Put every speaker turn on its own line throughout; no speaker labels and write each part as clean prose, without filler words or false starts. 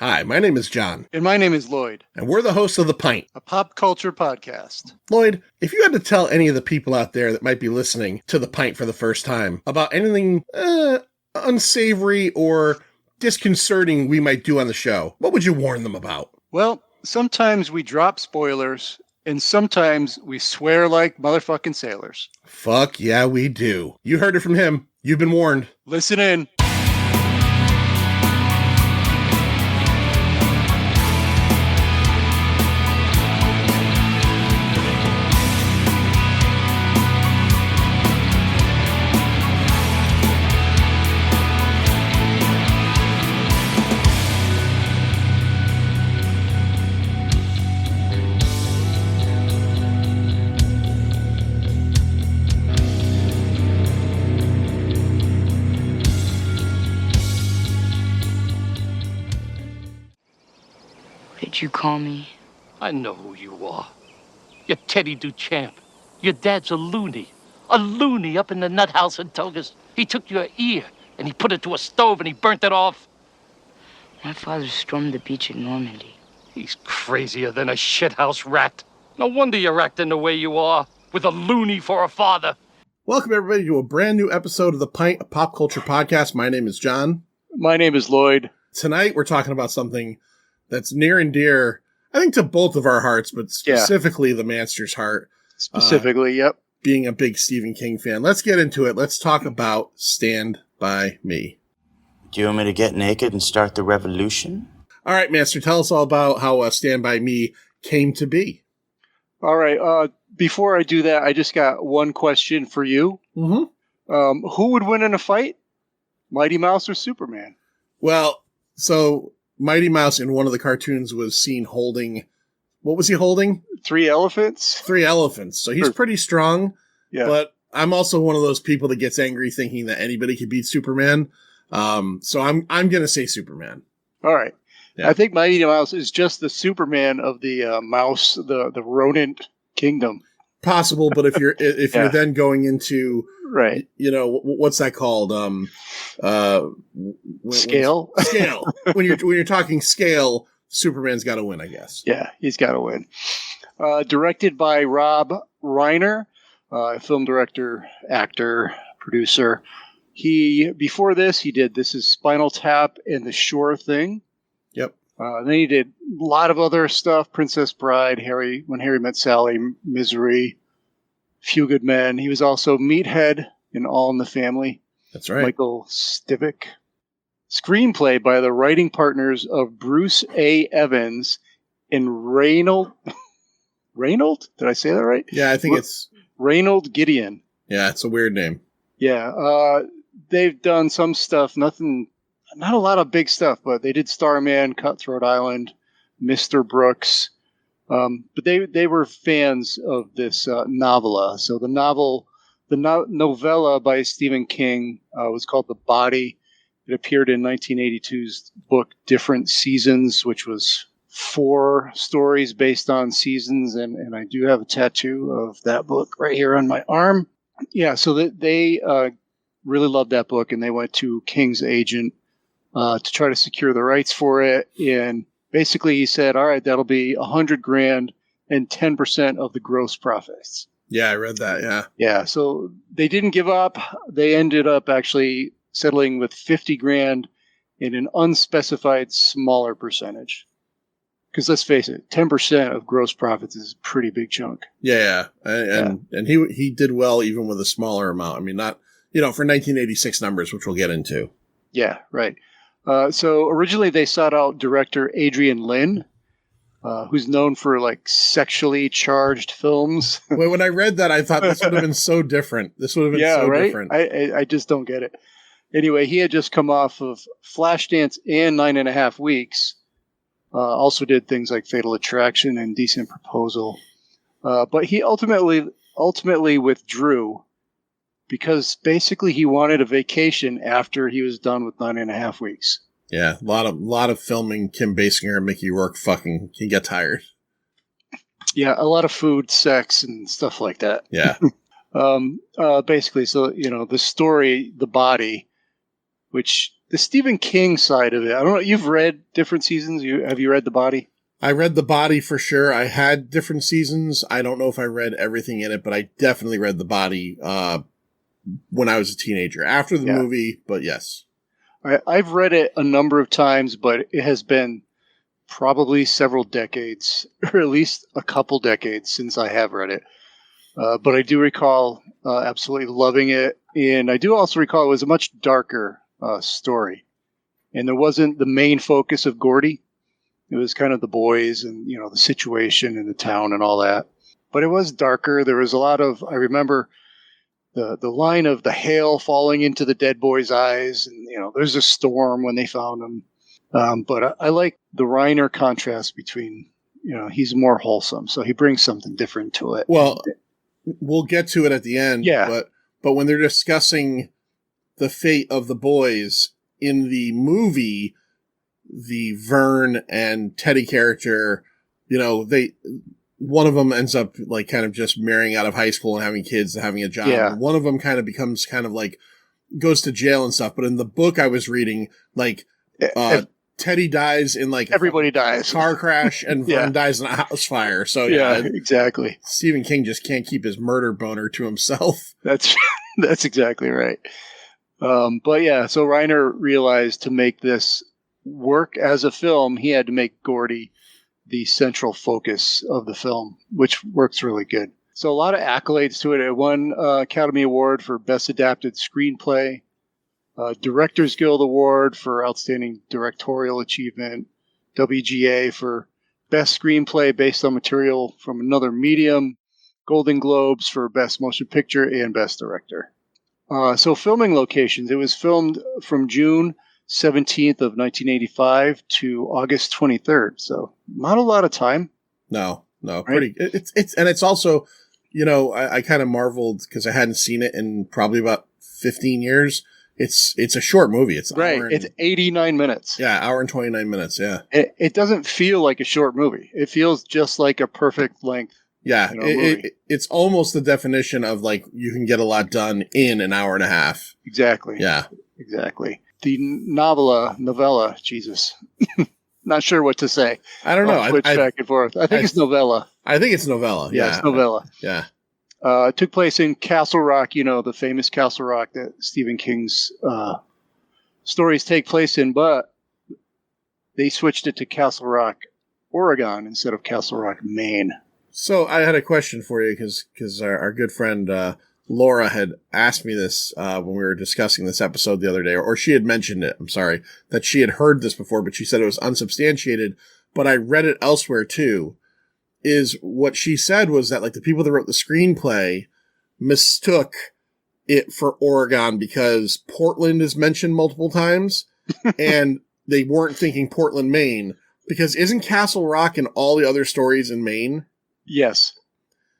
Hi, my name is John.
And my name is Lloyd.
And we're the hosts of The Pint,
a pop culture podcast.
Lloyd, if you had to tell any of the people out there that might be listening to The Pint for the first time about anything unsavory or disconcerting we might do on the show, what would you warn them about?
Well, sometimes we drop spoilers, and sometimes we swear like motherfucking sailors.
Fuck yeah, we do. You heard it from him. You've been warned.
Listen in.
You call me?
I know who you are. You're Teddy Duchamp. Your dad's a loony up in the nut house in Togus. He took your ear and he put it to a stove and he burnt it off.
My father stormed the beach at Normandy.
He's crazier than a shithouse rat. No wonder you're acting the way you are, with a loony for a father.
Welcome everybody to a brand new episode of The Pint, a pop culture podcast. My name is John.
My name is Lloyd.
Tonight we're talking about something that's near and dear, I think, to both of our hearts, but specifically the Manster's heart.
Specifically, yep.
Being a big Stephen King fan. Let's get into it. Let's talk about Stand By Me.
Do you want me to get naked and start the revolution?
All right, Manster, tell us all about how Stand By Me came to be.
All right. Before I do that, I just got one question for you.
Mm-hmm.
Who would win in a fight? Mighty Mouse or Superman?
Well, so Mighty Mouse in one of the cartoons was seen holding, what was he holding?
3 elephants?
3 elephants. So he's pretty strong.
Yeah.
But I'm also one of those people that gets angry thinking that anybody could beat Superman. So I'm going to say Superman.
All right.
Yeah.
I think Mighty Mouse is just the Superman of the mouse, the rodent kingdom.
Possible, but if you're you're then going into
right,
what's that called?
Scale.
Scale. when you're talking scale, Superman's got to win, I guess.
Yeah, he's got to win. Directed by Rob Reiner, film director, actor, producer. Before this, he did This Is Spinal Tap and The Sure Thing.
Yep.
Then he did a lot of other stuff: Princess Bride, When Harry Met Sally, Misery, Few Good Men. He was also Meathead in All in the Family.
That's right.
Michael Stivic. Screenplay by the writing partners of Bruce A. Evans and Reynold. Reynold? Did I say that right?
Yeah, I think it's
Reynold Gideon.
Yeah, it's a weird name.
Yeah, they've done some stuff. Not a lot of big stuff, but they did Starman, Cutthroat Island, Mr. Brooks. But they were fans of this novella. So the novella by Stephen King was called The Body. It appeared in 1982's book Different Seasons, which was 4 stories based on seasons. And I do have a tattoo of that book right here on my arm. Yeah, so they really loved that book, and they went to King's agent to try to secure the rights for it. And basically he said, all right, that'll be $100,000 and 10% of the gross profits.
Yeah, I read that. Yeah.
Yeah. So they didn't give up. They ended up actually settling with $50,000 in an unspecified smaller percentage. Because let's face it, 10% of gross profits is a pretty big chunk.
Yeah. And he did well even with a smaller amount. I mean, not, for 1986 numbers, which we'll get into.
Yeah, right. So originally they sought out director Adrian Lyne, who's known for sexually charged films.
Well, when I read that, I thought this would have been so different. This would have been so different.
I just don't get it. Anyway, he had just come off of Flashdance and 9.5 Weeks. Also did things like Fatal Attraction and Decent Proposal. But he ultimately withdrew because basically he wanted a vacation after he was done with 9.5 Weeks.
Yeah, a lot of filming Kim Basinger and Mickey Rourke fucking can get tired.
Yeah, a lot of food, sex, and stuff like that.
Yeah.
Basically, so, the story, The Body, which The Stephen King side of it. I don't know. You've read different seasons. Have you read The Body?
I read The Body for sure. I had different seasons. I don't know if I read everything in it, but I definitely read The Body when I was a teenager. After the movie, but yes.
I've read it a number of times, but it has been probably several decades, or at least a couple decades since I have read it. But I do recall absolutely loving it. And I do also recall it was a much darker story. And there wasn't the main focus of Gordy. It was kind of the boys and, the situation in the town and all that. But it was darker. There was a lot of, I remember the line of the hail falling into the dead boy's eyes. And, there's a storm when they found him. But I like the Reiner contrast between, he's more wholesome. So he brings something different to it.
Well, we'll get to it at the end.
Yeah.
But when they're discussing the fate of the boys in the movie, the Vern and Teddy character, one of them ends up like kind of just marrying out of high school and having kids and having a job.
Yeah.
And one of them kind of becomes kind of like goes to jail and stuff. But in the book I was reading, like Teddy dies in like
everybody dies
car crash and Vern dies in a house fire. So
yeah, exactly.
Stephen King just can't keep his murder boner to himself.
That's exactly right. But yeah, so Reiner realized to make this work as a film, he had to make Gordy the central focus of the film, which works really good. So a lot of accolades to it. It won Academy Award for Best Adapted Screenplay, Directors Guild Award for Outstanding Directorial Achievement, WGA for Best Screenplay based on material from another medium, Golden Globes for Best Motion Picture and Best Director. So filming locations. It was filmed from June 17th of 1985 to August 23rd. So not a lot of time.
No,
right?
Pretty. It's also, I kind of marveled because I hadn't seen it in probably about 15 years. It's a short movie. It's
It's 89 minutes.
Yeah, hour and 29 minutes. Yeah.
It doesn't feel like a short movie. It feels just like a perfect length.
Yeah, it's almost the definition of like you can get a lot done in an hour and a half.
Exactly.
Yeah.
Exactly. The novella, Jesus. Not sure what to say.
I don't know.
Switch back and forth. I think it's novella.
I think it's novella.
Yeah, it's novella.
Yeah.
It took place in Castle Rock, the famous Castle Rock that Stephen King's stories take place in, but they switched it to Castle Rock, Oregon instead of Castle Rock, Maine.
So I had a question for you because our good friend Laura had asked me this when we were discussing this episode the other day, or she had mentioned it. I'm sorry that she had heard this before, but she said it was unsubstantiated. But I read it elsewhere too. Is what she said was that like the people that wrote the screenplay mistook it for Oregon because Portland is mentioned multiple times, and they weren't thinking Portland, Maine. Because isn't Castle Rock and all the other stories in Maine?
Yes.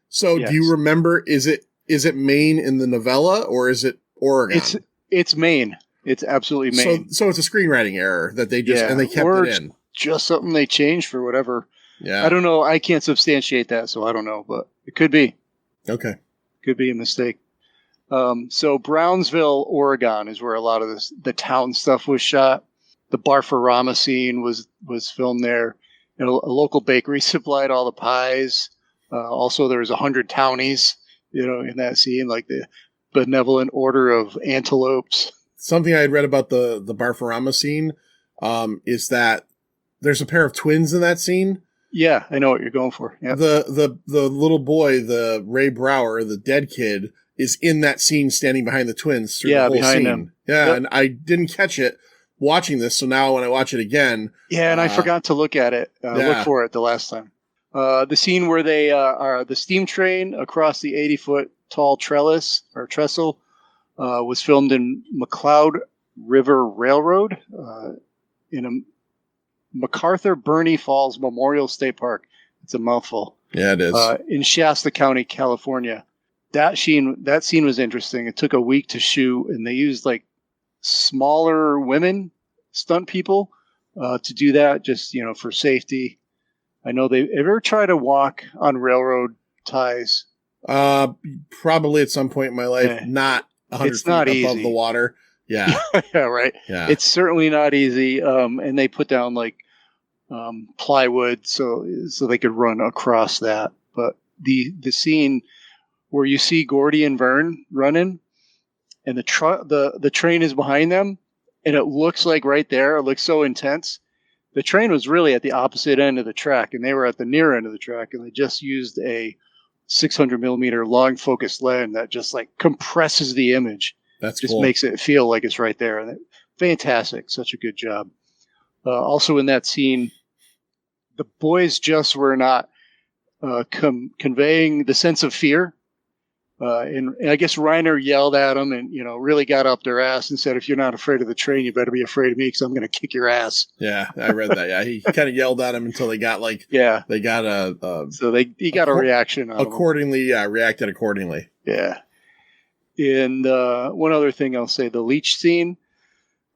So do you remember, is it Maine in the novella or is it Oregon?
It's Maine. It's absolutely Maine.
So it's a screenwriting error that they just, and they kept it in.
Just something they changed for whatever.
Yeah.
I don't know. I can't substantiate that, so I don't know, but it could be.
Okay.
Could be a mistake. So Brownsville, Oregon is where a lot of the town stuff was shot. The Barfarama scene was filmed there. A local bakery supplied all the pies. Also, there was 100 townies, in that scene, like the Benevolent Order of Antelopes.
Something I had read about the Barfarama scene is that there's a pair of twins in that scene.
Yeah, I know what you're going for. Yeah.
The little boy, the Ray Brower, the dead kid, is in that scene standing behind the twins through the whole
behind
scene.
them.
Yeah,
yep.
And I didn't catch it watching this, so now when I watch it again...
Yeah, and I forgot to look at it. Look for it the last time. The scene where they are the steam train across the 80-foot tall trestle was filmed in McCloud River Railroad in a MacArthur Burney Falls Memorial State Park. It's a mouthful.
Yeah, it is.
In Shasta County, California. That scene was interesting. It took a week to shoot, and they used like smaller women stunt people to do that, just for safety. I know they ever try to walk on railroad ties.
Probably at some point in my life, not 100
it's
feet
not
above
easy.
the water. Yeah.
Yeah, right.
Yeah.
It's certainly not easy. And they put down like plywood so they could run across that. But the scene where you see Gordy and Vern running, and the train is behind them, and it looks like right there, it looks so intense. The train was really at the opposite end of the track, and they were at the near end of the track, and they just used a 600 millimeter long focus lens that just like compresses the image.
That's
just
cool.
makes it feel like it's right there. And fantastic. Such a good job. Also in that scene, the boys just were not conveying the sense of fear. And I guess Reiner yelled at them and, really got up their ass and said, if you're not afraid of the train, you better be afraid of me because I'm going to kick your ass.
Yeah, I read that. Yeah, he kind of yelled at him until they got they got
so he got a reaction out
accordingly. Yeah, reacted accordingly.
Yeah. And one other thing I'll say, the leech scene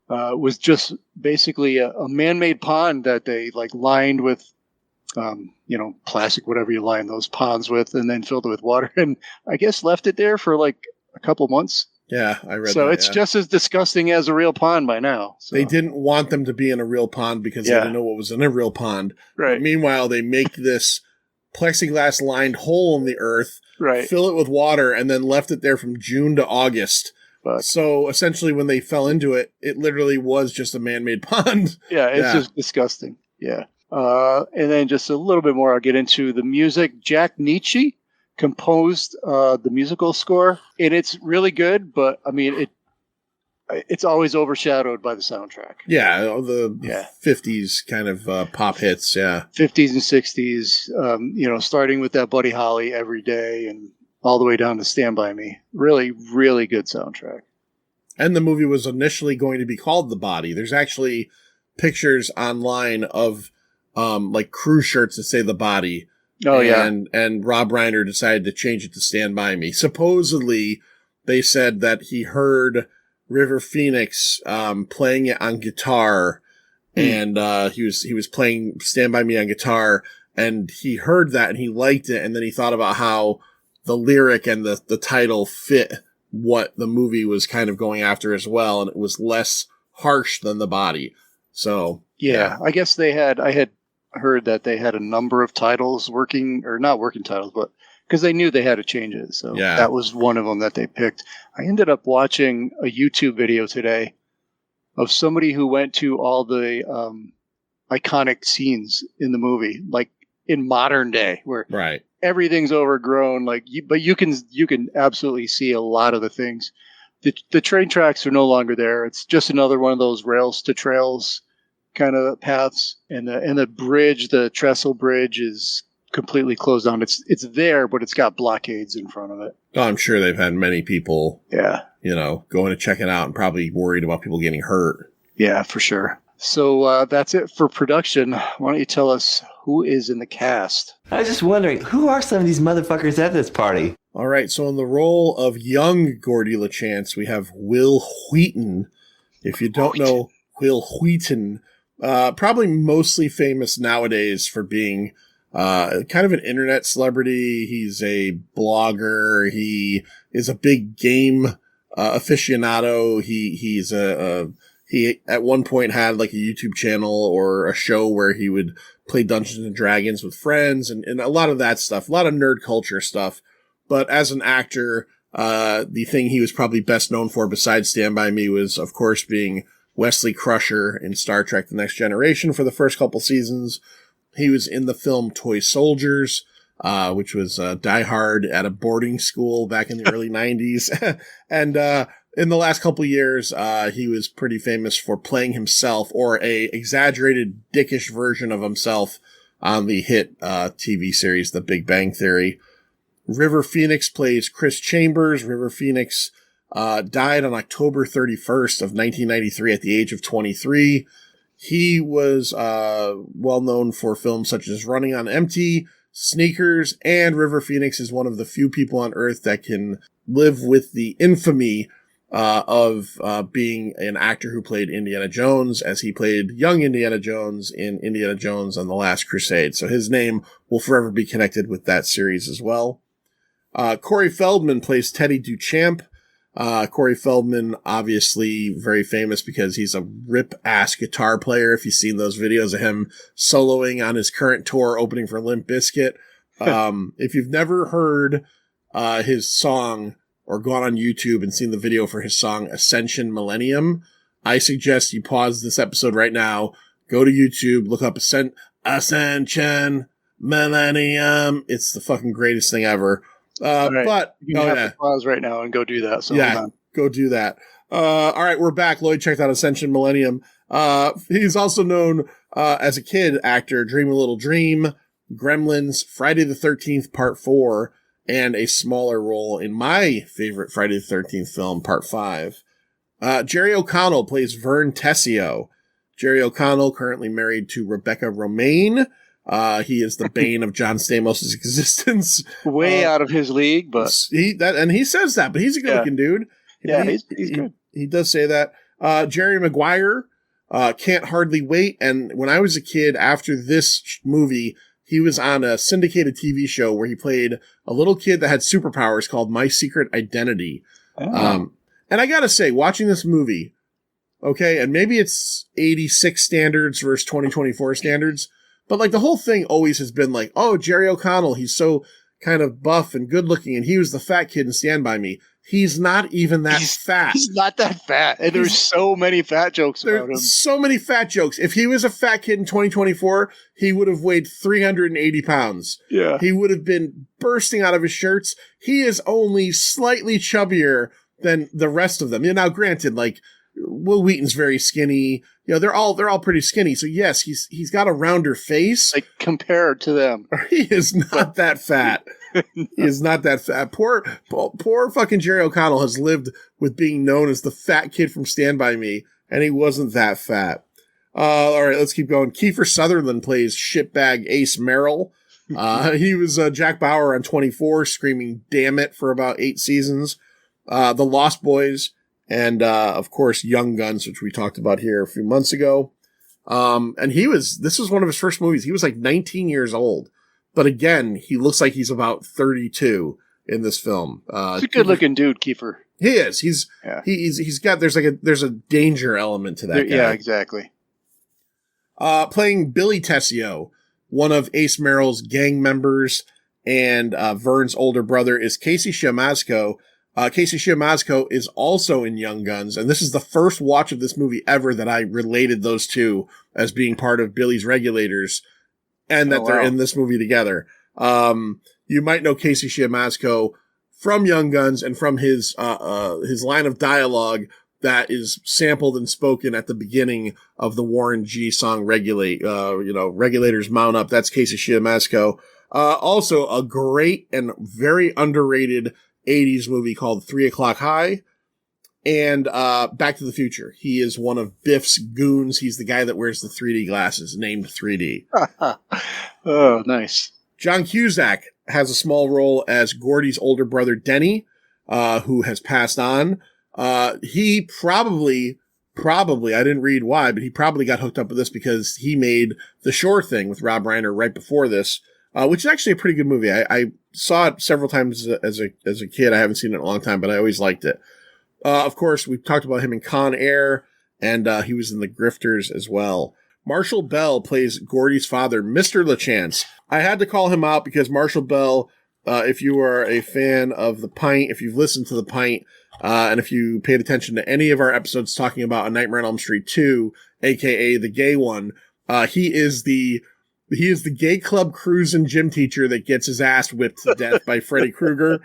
was just basically a man-made pond that they lined with plastic, whatever you line those ponds with, and then filled it with water, and I guess left it there for a couple months.
Yeah, I read that.
So it's just as disgusting as a real pond by now. So.
They didn't want them to be in a real pond because they didn't know what was in a real pond.
Right.
But meanwhile, they make this plexiglass-lined hole in the earth, fill it with water, and then left it there from June to August. So essentially, when they fell into it, it literally was just a man-made pond.
Yeah, it's just disgusting. Yeah. And then just a little bit more, I'll get into the music. Jack Nietzsche composed the musical score, and it's really good, but I mean, it's always overshadowed by the soundtrack.
Yeah, the 50s kind of pop hits, yeah.
50s and 60s, starting with that Buddy Holly Every Day and all the way down to Stand By Me. Really, really good soundtrack.
And the movie was initially going to be called The Body. There's actually pictures online of crew shirts that say The Body.
Oh,
and Rob Reiner decided to change it to Stand By Me. Supposedly, they said that he heard River Phoenix playing it on guitar, and he was playing Stand By Me on guitar, and he heard that and he liked it, and then he thought about how the lyric and the title fit what the movie was kind of going after as well, and it was less harsh than The Body. So
yeah. I guess I had heard that they had a number of titles not working titles, but because they knew they had to change it. So that was one of them that they picked. I ended up watching a YouTube video today of somebody who went to all the iconic scenes in the movie, like in modern day, where everything's overgrown. But you can absolutely see a lot of the things. The train tracks are no longer there. It's just another one of those rails to trails kind of paths, and the bridge, the trestle bridge, is completely closed down. It's there, but it's got blockades in front of it.
Oh, I'm sure they've had many people, going to check it out and probably worried about people getting hurt.
Yeah, for sure. So that's it for production. Why don't you tell us who is in the cast?
I was just wondering, who are some of these motherfuckers at this party?
All right, so in the role of young Gordy LaChance, we have Will Wheaton. If you don't know Will Wheaton, probably mostly famous nowadays for being kind of an internet celebrity. He's a blogger. He is a big game aficionado. He at one point had a YouTube channel or a show where he would play Dungeons and Dragons with friends and a lot of that stuff, a lot of nerd culture stuff. But as an actor, the thing he was probably best known for besides Stand By Me was, of course, being Wesley Crusher in Star Trek The Next Generation for the first couple seasons. He was in the film Toy Soldiers, which was Die Hard at a boarding school back in the early 90s. And in the last couple years, he was pretty famous for playing himself, or a exaggerated, dickish version of himself, on the hit TV series The Big Bang Theory. River Phoenix plays Chris Chambers. River Phoenix died on October 31st of 1993 at the age of 23. He was well known for films such as Running on Empty, Sneakers, and River Phoenix is one of the few people on Earth that can live with the infamy of being an actor who played Indiana Jones, as he played young Indiana Jones in Indiana Jones and the Last Crusade. So his name will forever be connected with that series as well. Corey Feldman plays Teddy Duchamp. Corey Feldman, obviously very famous because he's a rip-ass guitar player. If you've seen those videos of him soloing on his current tour opening for Limp Bizkit. If you've never heard his song or gone on YouTube and seen the video for his song Ascension Millennium, I suggest you pause this episode right now, go to YouTube, look up Ascension Millennium. It's the fucking greatest thing ever.
Right.
But
you can have to pause right now and go do that. So
yeah, go do that. All right, we're back. Lloyd checked out Ascension Millennium. He's also known as a kid actor, Dream a Little Dream, Gremlins, Friday the 13th Part 4, and a smaller role in my favorite Friday the 13th film, Part 5. Jerry O'Connell plays Vern Tessio. Jerry O'Connell, currently married to Rebecca Romaine. He is the bane of John Stamos' existence.
Way out of his league, but
he says that, but he's a good-looking dude.
Yeah, he's good.
He does say that. Jerry Maguire, Can't Hardly Wait. And when I was a kid, after this movie, he was on a syndicated TV show where he played a little kid that had superpowers called My Secret Identity.
Oh.
And I gotta say, watching this movie, okay, and maybe it's 86 standards versus 2024 standards, but like the whole thing always has been like, oh, Jerry O'Connell, he's so kind of buff and good looking, and he was the fat kid in Stand By Me. He's not even that fat.
He's not that fat. And there's so many fat jokes about him.
There's so many fat jokes. If he was a fat kid in 2024, he would have weighed 380 pounds.
Yeah.
He would have been bursting out of his shirts. He is only slightly chubbier than the rest of them. Now, granted, like, Will Wheaton's very skinny. They're all pretty skinny. So yes, he's got a rounder face.
Like compared to them.
He is not that fat. He is not that fat. Poor fucking Jerry O'Connell has lived with being known as the fat kid from Stand By Me, and he wasn't that fat. All right, let's keep going. Kiefer Sutherland plays shitbag Ace Merrill. He was Jack Bauer on 24, screaming "damn it" for about 8 seasons. The Lost Boys, and of course Young Guns, which we talked about here a few months ago. And this was one of his first movies. He was like 19 years old. But again, he looks like he's about 32 in this film.
He's a good-looking dude, Kiefer.
He is. He's got there's a danger element to that guy.
Yeah, exactly.
Playing Billy Tessio, one of Ace Merrill's gang members, and Vern's older brother is Casey Siemaszko. Casey Siemaszko is also in Young Guns, and this is the first watch of this movie ever that I related those two as being part of Billy's Regulators. And that they're in this movie together. You might know Casey Siemaszko from Young Guns and from his line of dialogue that is sampled and spoken at the beginning of the Warren G song "Regulate." Regulators mount up. That's Casey Siemaszko. Also, a great and very underrated 80s movie called 3 O'Clock High. And Back to the Future. He is one of Biff's goons. He's the guy that wears the 3D glasses, named 3D.
Oh, nice.
John Cusack has a small role as Gordy's older brother, Denny, who has passed on. He probably, I didn't read why, but he probably got hooked up with this because he made The Shore Thing with Rob Reiner right before this, which is actually a pretty good movie. I saw it several times as a kid. I haven't seen it in a long time, but I always liked it. Of course, we talked about him in Con Air, and he was in The Grifters as well. Marshall Bell plays Gordy's father, Mr. LaChance. I had to call him out because Marshall Bell, if you are a fan of The Pint, if you've listened to The Pint, and if you paid attention to any of our episodes talking about A Nightmare on Elm Street 2, aka the gay one, he is the gay club cruising gym teacher that gets his ass whipped to death by Freddy Krueger.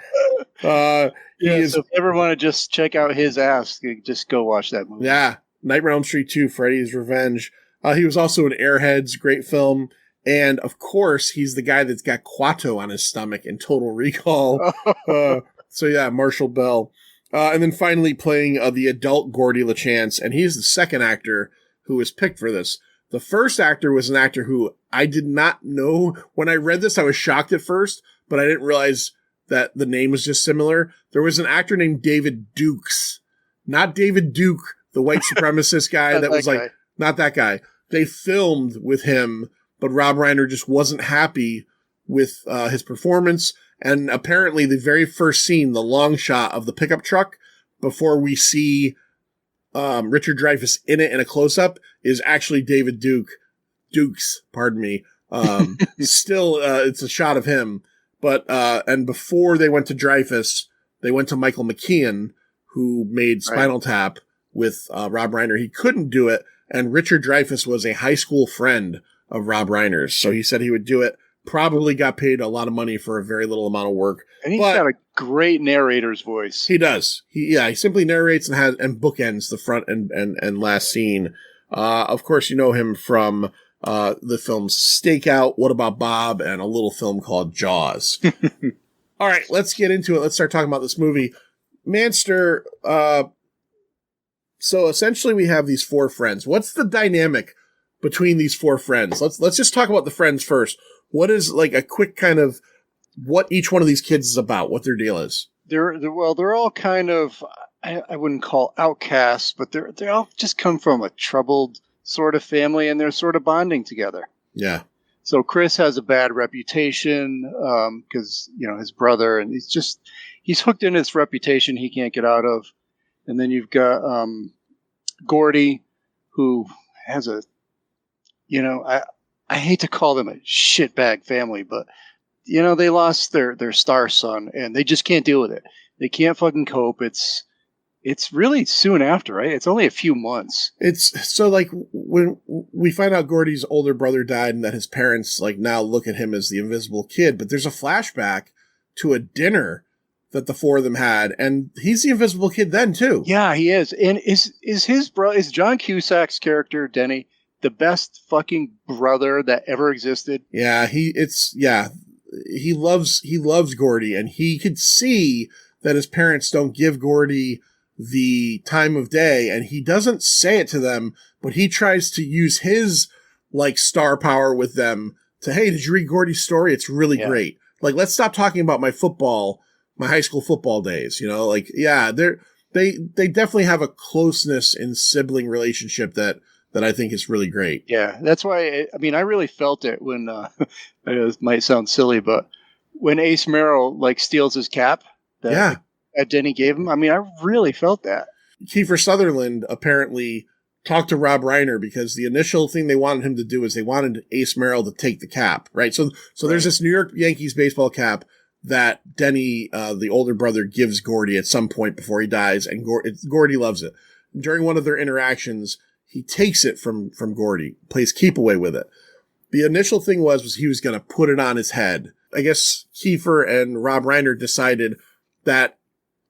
So if you ever want to just check out his ass, just go watch that movie.
Yeah, Nightmare on Elm Street 2, Freddy's Revenge. He was also in Airheads, great film. And, of course, he's the guy that's got Quato on his stomach in Total Recall. So, yeah, Marshall Bell. And then finally playing the adult Gordy LaChance, and he's the second actor who was picked for this. The first actor was an actor who I did not know. When I read this, I was shocked at first, but I didn't realize that the name was just similar. There was an actor named David Dukes. Not David Duke, the white supremacist guy that was like, not that guy. They filmed with him, but Rob Reiner just wasn't happy with his performance. And apparently the very first scene, the long shot of the pickup truck, before we see Richard Dreyfuss in it in a close-up is actually David Dukes, pardon me. Still, it's a shot of him. But, and before they went to Dreyfuss, they went to Michael McKean, who made Spinal Tap with Rob Reiner. He couldn't do it, and Richard Dreyfuss was a high school friend of Rob Reiner's, so he said he would do it. Probably got paid a lot of money for a very little amount of work.
And he's got a great narrator's voice.
He does. He simply narrates and bookends the front and last scene. Of course, you know him from the films Stakeout, What About Bob, and a little film called Jaws. All right, let's get into it. Let's start talking about this movie. Manster, so essentially we have these four friends. What's the dynamic between these four friends? Let's just talk about the friends first. What is like a quick kind of what each one of these kids is about, what their deal is?
They're all kind of, I wouldn't call outcasts, but they all just come from a troubled sort of family, and they're sort of bonding together.
Yeah.
So Chris has a bad reputation because his brother, and he's hooked in his reputation he can't get out of. And then you've got Gordy, who has I hate to call them a shitbag family, but they lost their star son, and they just can't deal with it. They can't fucking cope. It's really soon after, right? It's only a few months.
It's so like when we find out Gordy's older brother died and that his parents like now look at him as the invisible kid, but there's a flashback to a dinner that the four of them had, and he's the invisible kid then too.
Yeah, he is. And is John Cusack's character Denny the best fucking brother that ever existed?
Yeah, he loves Gordy, and he could see that his parents don't give Gordy the time of day, and he doesn't say it to them, but he tries to use his like star power with them to, hey, did you read Gordy's story? It's really great. Like, let's stop talking about my high school football days, they definitely have a closeness in sibling relationship that I think is really great.
Yeah, that's why, I really felt it when, it might sound silly, but when Ace Merrill, steals his cap that Denny gave him, I really felt that.
Kiefer Sutherland apparently talked to Rob Reiner because the initial thing they wanted him to do is they wanted Ace Merrill to take the cap, right? So there's this New York Yankees baseball cap that Denny, the older brother, gives Gordy at some point before he dies, and Gordy loves it. During one of their interactions, he takes it from Gordy, plays keep away with it. The initial thing was he was going to put it on his head. I guess Kiefer and Rob Reiner decided that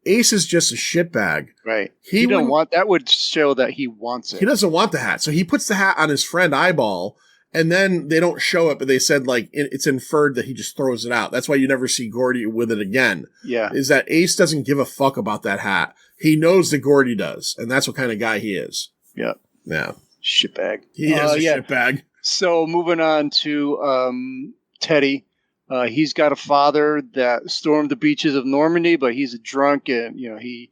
Ace is just a shitbag.
Right. He don't want that. Would show that he wants it.
He doesn't want the hat. So he puts the hat on his friend Eyeball, and then they don't show it, but they said it's inferred that he just throws it out. That's why you never see Gordy with it again.
Yeah.
Is that Ace doesn't give a fuck about that hat. He knows that Gordy does, and that's what kind of guy he is.
Yeah.
Yeah.
Shitbag.
He is a shitbag.
So moving on to Teddy. He's got a father that stormed the beaches of Normandy, but he's a drunk, and he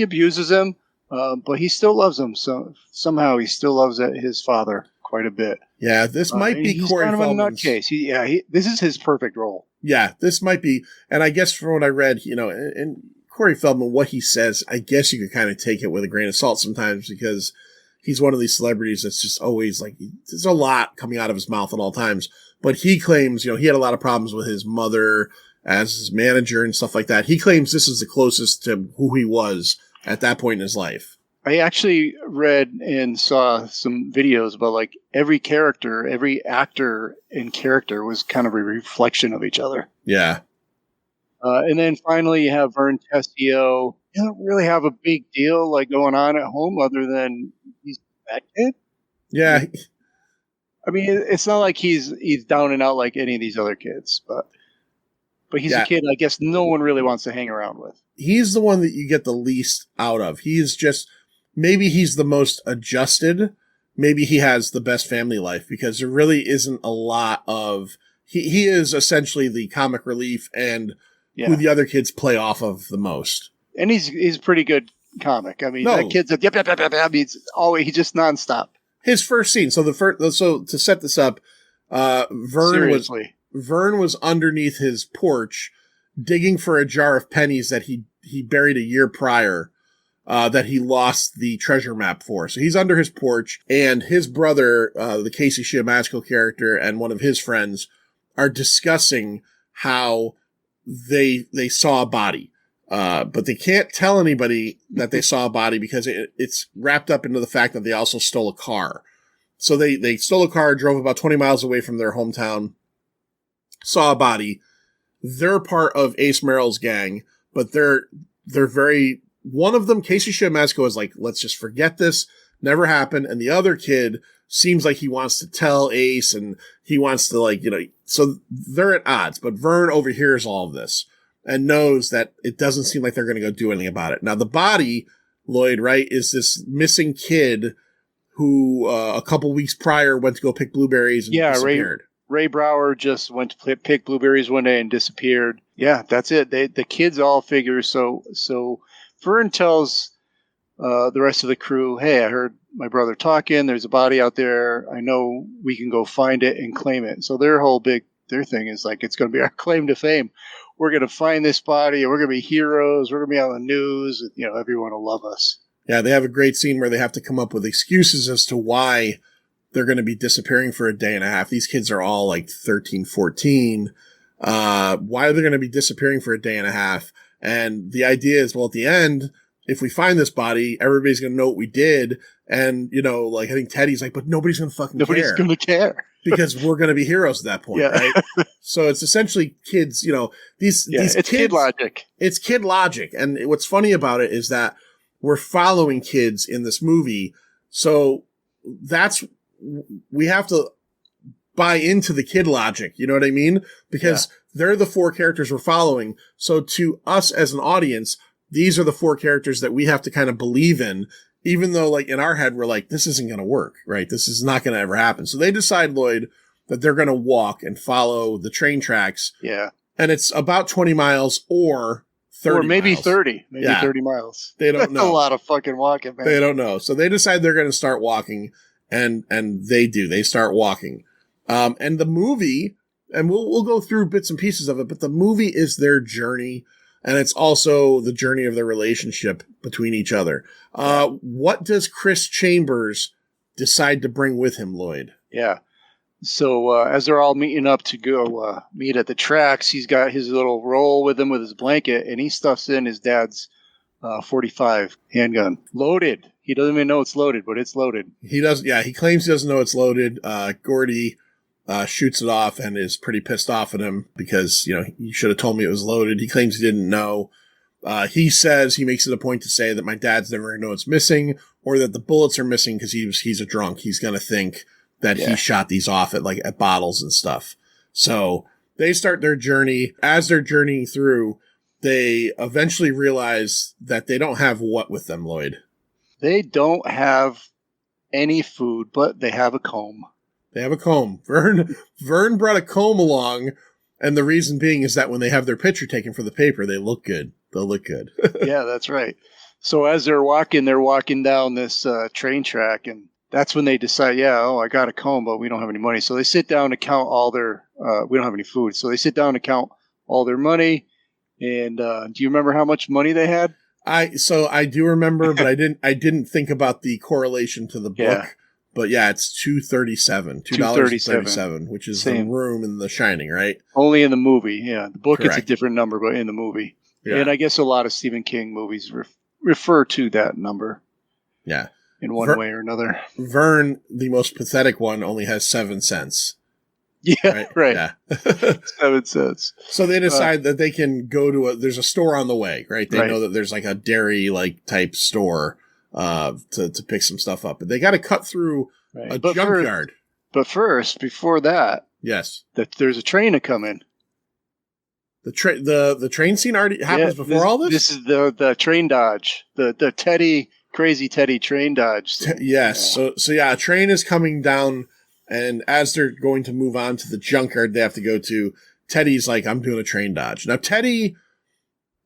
abuses him, but he still loves him. So somehow he still loves his father quite a bit.
Yeah, this might be Corey Feldman's.
He's kind of a nutcase. This is his perfect role.
Yeah, this might be, and I guess from what I read, and Corey Feldman, what he says, I guess you could kind of take it with a grain of salt sometimes because he's one of these celebrities that's just always there's a lot coming out of his mouth at all times. But he claims, he had a lot of problems with his mother as his manager and stuff like that. He claims this is the closest to who he was at that point in his life.
I actually read and saw some videos about every character, every actor and character was kind of a reflection of each other.
Yeah.
And then finally you have Vern Tessio. He doesn't really have a big deal going on at home other than he's that kid.
Yeah.
It's not like he's down and out like any of these other kids, but he's a kid I guess no one really wants to hang around with.
He's the one that you get the least out of. Maybe he's the most adjusted. Maybe he has the best family life because there really isn't a lot of... He is essentially the comic relief and who the other kids play off of the most.
And he's pretty good comic. That kid's he's just nonstop.
His first scene. So to set this up, Vern was underneath his porch digging for a jar of pennies that he buried a year prior. that he lost the treasure map for. So he's under his porch, and his brother, the Casey Shimasko character, and one of his friends are discussing how they saw a body. But they can't tell anybody that they saw a body because it's wrapped up into the fact that they also stole a car. So they stole a car, drove about 20 miles away from their hometown, saw a body. They're part of Ace Merrill's gang, but they're very, one of them, Casey Shimasko, is like, let's just forget this, never happened. And the other kid seems like he wants to tell Ace, and he wants to, like, so they're at odds. But Vern overhears all of this and knows that it doesn't seem like they're going to go do anything about it. Now, the body, Lloyd, right, is this missing kid who a couple weeks prior went to go pick blueberries and disappeared.
Ray Brower just went to pick blueberries one day and disappeared. Yeah, that's it. The kids all figure. So Vern tells the rest of the crew, hey, I heard my brother talking. There's a body out there. I know we can go find it and claim it. So their thing is like, it's going to be our claim to fame. We're going to find this body, and we're going to be heroes. We're going to be on the news. Everyone will love us.
Yeah, they have a great scene where they have to come up with excuses as to why they're going to be disappearing for a day and a half. These kids are all like 13, 14. Why are they going to be disappearing for a day and a half? And the idea is, well, at the end, if we find this body, everybody's going to know what we did. And, I think Teddy's like, but nobody's going to fucking care.
Nobody's going to care.
Because we're going to be heroes at that point, right? So it's essentially kids, these
it's
kids.
Kid logic.
It's kid logic. And what's funny about it is that we're following kids in this movie. So we have to buy into the kid logic. You know what I mean? Because they're the four characters we're following. So to us as an audience, these are the four characters that we have to kind of believe in, even though, like, in our head, we're like, this isn't going to work, right? This is not going to ever happen. So they decide, Lloyd, that they're going to walk and follow the train tracks.
Yeah.
And it's about 20 miles or 30
or maybe
miles.
30. Maybe 30 miles.
They don't know.
That's a lot of fucking walking, man.
They don't know. So they decide they're going to start walking, and they do. They start walking. And the movie, and we'll go through bits and pieces of it, but the movie is their journey. And it's also the journey of their relationship between each other. What does Chris Chambers decide to bring with him, Lloyd?
Yeah. So as they're all meeting up to go meet at the tracks, he's got his little roll with him with his blanket, and he stuffs in his dad's .45 handgun. Loaded. He doesn't even know it's loaded, but it's loaded.
He does. Yeah, he claims he doesn't know it's loaded. Gordy shoots it off and is pretty pissed off at him because, you should have told me it was loaded. He claims he didn't know. He makes it a point to say that my dad's never going to know it's missing, or that the bullets are missing because he's a drunk. He's going to think that he shot these off at bottles and stuff. So they start their journey. As they're journeying through, they eventually realize that they don't have what with them, Lloyd?
They don't have any food, but they have a comb.
They have a comb. Vern brought a comb along, and the reason being is that when they have their picture taken for the paper, they look good. They'll look good.
Yeah, that's right. So as they're walking down this train track, and that's when they decide, I got a comb, but we don't have any money. So they sit down to count all their, we don't have any food. So they sit down to count all their money. And do you remember how much money they had?
I do remember, but I didn't think about the correlation to the book.
Yeah.
But yeah, it's $2.37, which is the room in The Shining, right?
Only in the movie, yeah. The book,
Correct.
It's a different number, but in the movie.
Yeah.
And I guess a lot of Stephen King movies refer to that number.
Yeah.
In one way or another.
Vern, the most pathetic one, only has 7 cents.
Yeah, right.
Yeah.
7 cents.
So they decide that they can go there's a store on the way, right? They know that there's like a dairy type store to pick some stuff up. But they got to cut through a junkyard.
But first, before that,
yes,
there's a train to come in.
The train scene already happens before all this?
This is the train dodge. The crazy Teddy train dodge.
Yes. Yeah. So a train is coming down, and as they're going to move on to the junkyard they have to go to, Teddy's like, I'm doing a train dodge. Now, Teddy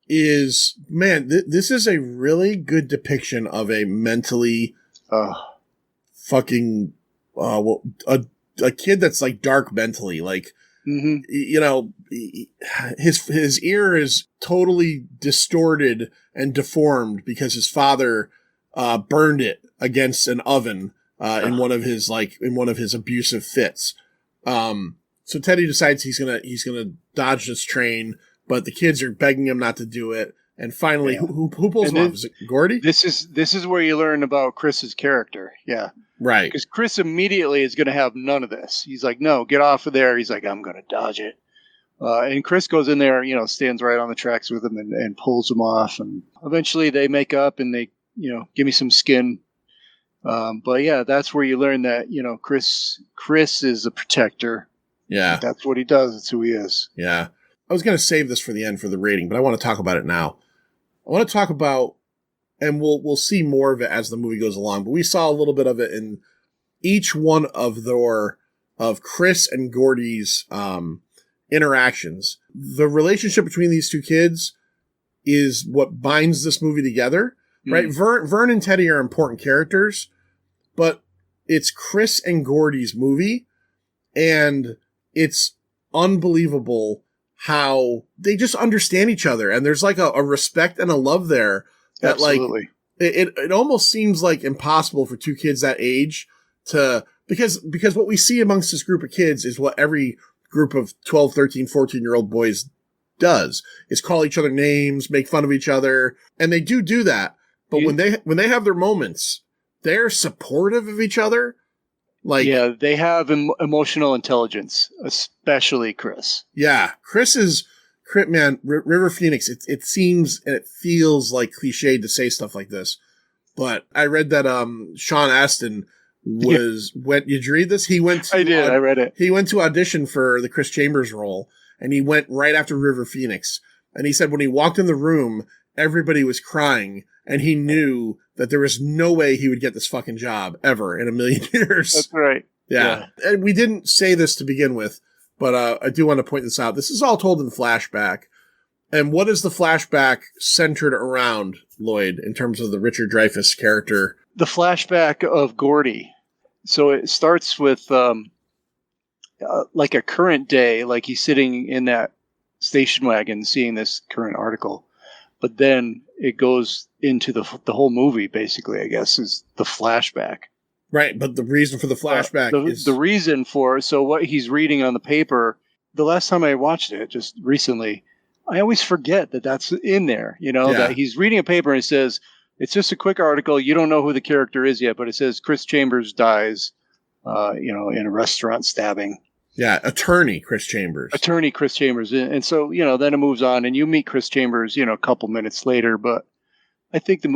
is, this is a really good depiction of a mentally a kid that's like dark mentally. Like,
Mm-hmm.
You know, his ear is totally distorted and deformed because his father burned it against an oven in one of his abusive fits. So Teddy decides he's gonna dodge this train, but the kids are begging him not to do it. And finally, who pulls him off? Is it Gordy?
This is where you learn about Chris's character. Yeah.
Right.
Because Chris immediately is going to have none of this. He's like, no, get off of there. He's like, I'm going to dodge it. And Chris goes in there, stands right on the tracks with him and pulls him off. And eventually they make up and they, give me some skin. But yeah, that's where you learn that, Chris is a protector.
Yeah.
That's what he does. That's who he is.
Yeah. I was going to save this for the end for the rating, but I want to talk about it now. I want to talk about, and we'll see more of it as the movie goes along, but we saw a little bit of it in each one of Chris and Gordy's interactions. The relationship between these two kids is what binds this movie together, right? Vern and Teddy are important characters, but it's Chris and Gordy's movie, and it's unbelievable how they just understand each other, and there's like a respect and a love there that
Absolutely.
Like it almost seems like impossible for two kids that age to, because what we see amongst this group of kids is what every group of 12, 13, 14-year-old boys does, is call each other names, make fun of each other, and they do that. But when they have their moments, they're supportive of each other. Like,
yeah, they have emotional intelligence, especially Chris.
Yeah, man, River Phoenix, it seems and it feels like cliched to say stuff like this, but I read that Sean Astin did you read this? I read it. He went to audition for the Chris Chambers role, and he went right after River Phoenix, and he said when he walked in the room, everybody was crying, and he knew that there was no way he would get this fucking job ever in a million years.
That's right.
Yeah. And we didn't say this to begin with, but I do want to point this out. This is all told in flashback. And what is the flashback centered around, Lloyd, in terms of the Richard Dreyfuss character?
The flashback of Gordy. So it starts with like a current day, like he's sitting in that station wagon seeing this current article. But then it goes into the whole movie, basically, I guess, is the flashback.
Right, but the reason for the flashback is...
The reason for... So what he's reading on the paper, the last time I watched it, just recently, I always forget that that's in there, that he's reading a paper and it says, it's just a quick article, you don't know who the character is yet, but it says Chris Chambers dies, in a restaurant stabbing.
Yeah, attorney Chris Chambers.
And so, then it moves on and you meet Chris Chambers, a couple minutes later. But I think this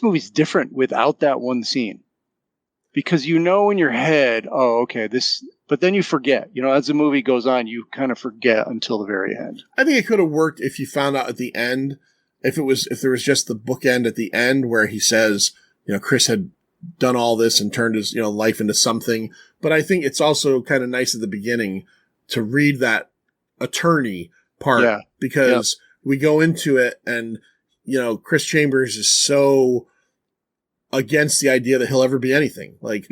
movie's different without that one scene. Because in your head, oh, okay, but then you forget. As the movie goes on, you kind of forget until the very end.
I think it could have worked if you found out at the end, if there was just the bookend at the end where he says, Chris had done all this and turned his, life into something. But I think it's also kind of nice at the beginning to read that attorney part because we go into it and, Chris Chambers is so against the idea that he'll ever be anything. Like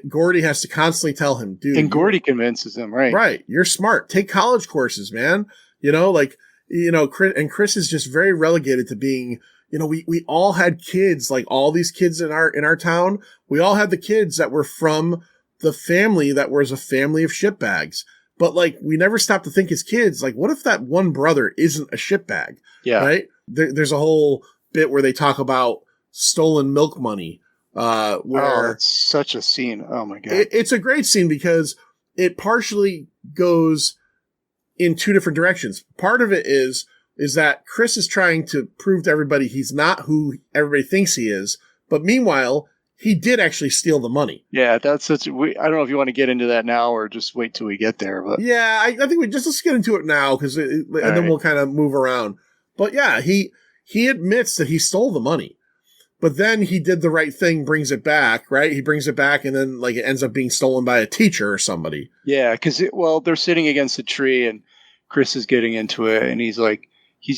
Gordy has to constantly tell him, dude.
And Gordy convinces him, right?
Right. You're smart. Take college courses, man. Chris is just very relegated to being, we all had kids, like all these kids in our town. We all had the kids that were from the family that was a family of shitbags. But like, we never stopped to think as kids, like, what if that one brother isn't a shitbag?
Yeah.
Right. There's a whole bit where they talk about stolen milk money. Where
it's such a scene. Oh my God.
It's a great scene because it partially goes in two different directions. Part of it is that Chris is trying to prove to everybody he's not who everybody thinks he is. But meanwhile, he did actually steal the money.
Yeah, that's I don't know if you want to get into that now or just wait till we get there. But
yeah, I think let's get into it now then we'll kind of move around. But yeah, he admits that he stole the money, but then he did the right thing, brings it back, right? He brings it back, and then like it ends up being stolen by a teacher or somebody.
Yeah, because they're sitting against a tree, and Chris is getting into it, and he's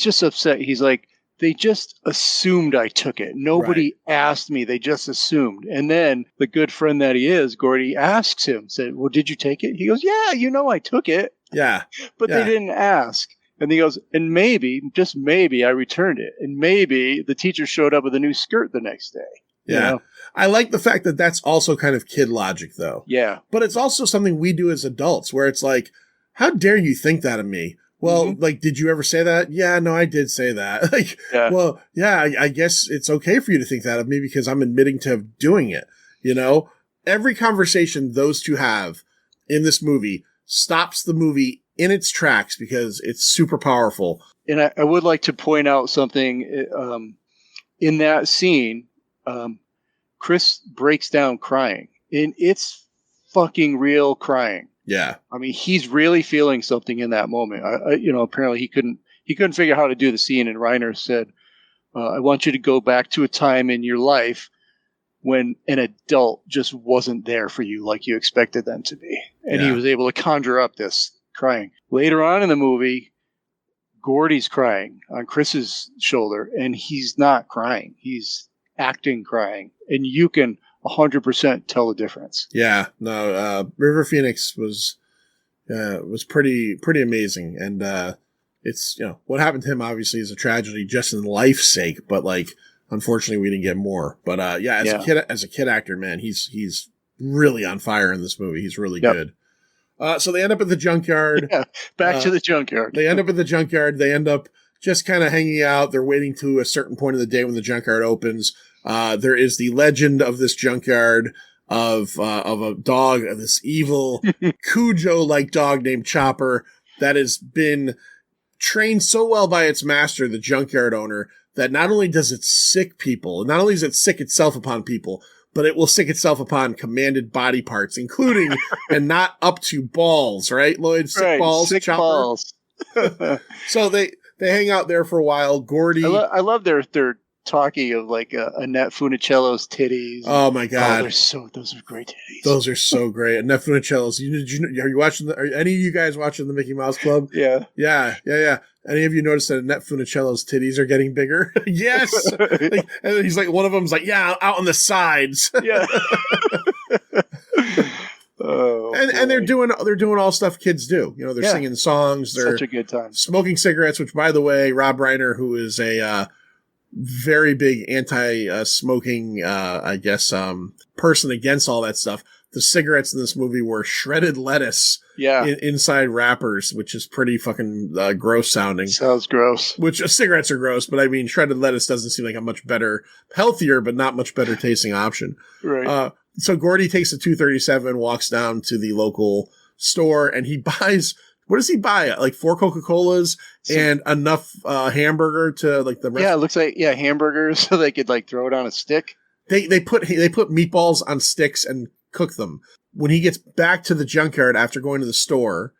just upset. He's like, they just assumed I took it. Nobody asked me. They just assumed. And then the good friend that he is, Gordy, asks him, said, well, did you take it? He goes, yeah, I took it.
Yeah.
But they didn't ask. And he goes, and maybe, just maybe, I returned it. And maybe the teacher showed up with a new skirt the next day.
Yeah.
You know?
I like the fact that that's also kind of kid logic, though.
Yeah.
But it's also something we do as adults where it's like, how dare you think that of me? Well, like, did you ever say that? Yeah, no, I did say that. Like, well, yeah, I guess it's okay for you to think that of me because I'm admitting to doing it. You know, every conversation those two have in this movie stops the movie in its tracks because it's super powerful.
And I would like to point out something in that scene. Chris breaks down crying, and it's fucking real crying.
Yeah.
I mean, he's really feeling something in that moment. Apparently he couldn't figure out how to do the scene. And Reiner said, I want you to go back to a time in your life when an adult just wasn't there for you like you expected them to be. And he was able to conjure up this crying. Later on in the movie, Gordy's crying on Chris's shoulder, and he's not crying. He's acting crying. And you can 100% tell the difference.
Yeah, no, River Phoenix was pretty amazing, and it's what happened to him obviously is a tragedy just in life's sake, but like unfortunately we didn't get more. But as a kid actor, man, he's really on fire in this movie. He's really good. So they end up at the junkyard.
Yeah, back to the junkyard.
They end up at the junkyard. They end up just kind of hanging out. They're waiting to a certain point of the day when the junkyard opens. There is the legend of this junkyard of a dog, this evil Cujo-like dog named Chopper that has been trained so well by its master, the junkyard owner, that not only does it sick people, not only does it sick itself upon people, but it will sick itself upon commanded body parts, including and not up to balls, right, Lloyd? Sick balls,
sick
Chopper.
Balls.
So they hang out there for a while. Gordy.
I love their talking of like Annette Funicello's titties.
Oh my god,
those are great titties.
Those are so great. Annette Funicello's. Are you watching? Are any of you guys watching the Mickey Mouse Club?
Yeah.
Any of you noticed that Annette Funicello's titties are getting bigger? Yes. And he's like, one of them's like, yeah, out on the sides.
Yeah.
And they're doing all stuff kids do. They're singing songs. They're
such a good time.
Smoking cigarettes, which by the way, Rob Reiner, who is a very big anti-smoking, person against all that stuff. The cigarettes in this movie were shredded lettuce inside wrappers, which is pretty fucking gross sounding.
Sounds gross.
Which cigarettes are gross, but I mean, shredded lettuce doesn't seem like a much better, healthier, but not much better tasting option.
Right.
So Gordy takes the 237, walks down to the local store, and he buys. What does he buy? Like 4 Coca-Colas and enough hamburger to like the rest.
Yeah, it looks like hamburgers so they could like throw it on a stick.
They put meatballs on sticks and cook them. When he gets back to the junkyard after going to the store,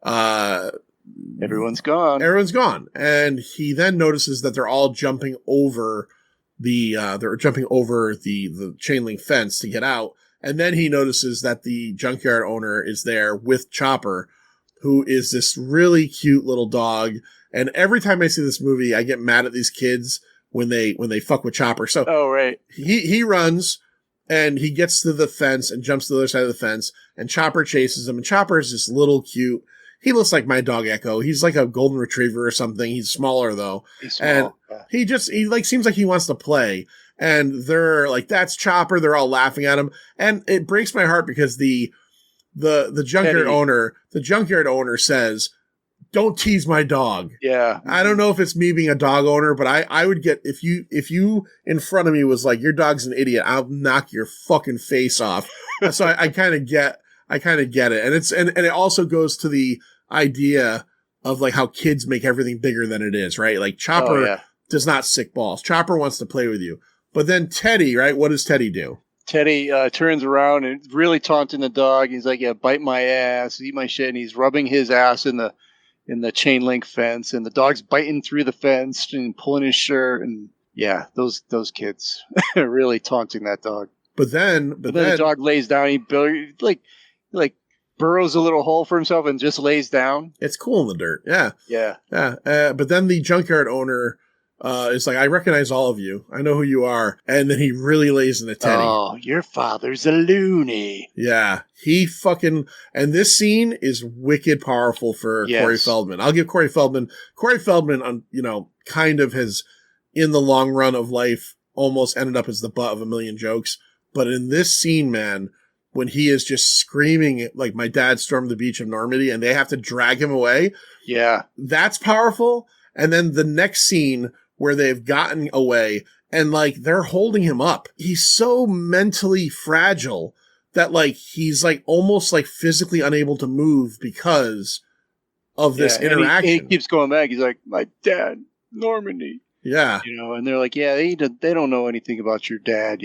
everyone's gone.
And he then notices that they're all jumping over the chain link fence to get out. And then he notices that the junkyard owner is there with Chopper, who is this really cute little dog. And every time I see this movie, I get mad at these kids when they fuck with Chopper. So he runs and he gets to the fence and jumps to the other side of the fence, and Chopper chases him. And Chopper is this little cute. He looks like my dog Echo. He's like a golden retriever or something. He's smaller though. He's small. And he seems like he wants to play. And they're like, that's Chopper. They're all laughing at him. And it breaks my heart because the junkyard owner says, don't tease my dog.
Yeah.
I don't know if it's me being a dog owner, but I would get, if you in front of me was like, your dog's an idiot, I'll knock your fucking face off. So I kind of get it. And it also goes to the idea of like how kids make everything bigger than it is, right? Like Chopper does not sick balls. Chopper wants to play with you. But then Teddy, right? What does Teddy do?
Teddy turns around and really taunting the dog. He's like, yeah, bite my ass, eat my shit. And he's rubbing his ass in the chain link fence. And the dog's biting through the fence and pulling his shirt. And yeah, those kids are really taunting that dog. But then the dog lays down. He like burrows a little hole for himself and just lays down.
It's cool in the dirt. Yeah.
Yeah.
Yeah. But then the junkyard owner It's like, I recognize all of you. I know who you are. And then he really lays into Teddy.
Oh, your father's a loony.
Yeah. He fucking, and this scene is wicked powerful for Corey Feldman. I'll give Corey Feldman, kind of has, in the long run of life, almost ended up as the butt of a million jokes. But in this scene, man, when he is just screaming like, my dad stormed the beach of Normandy and they have to drag him away.
Yeah.
That's powerful. And then the next scene where they've gotten away and like they're holding him up. He's so mentally fragile that like he's like almost like physically unable to move because of this interaction.
He keeps going back. He's like, my dad, Normandy.
Yeah.
And they're like, yeah, they don't know anything about your dad,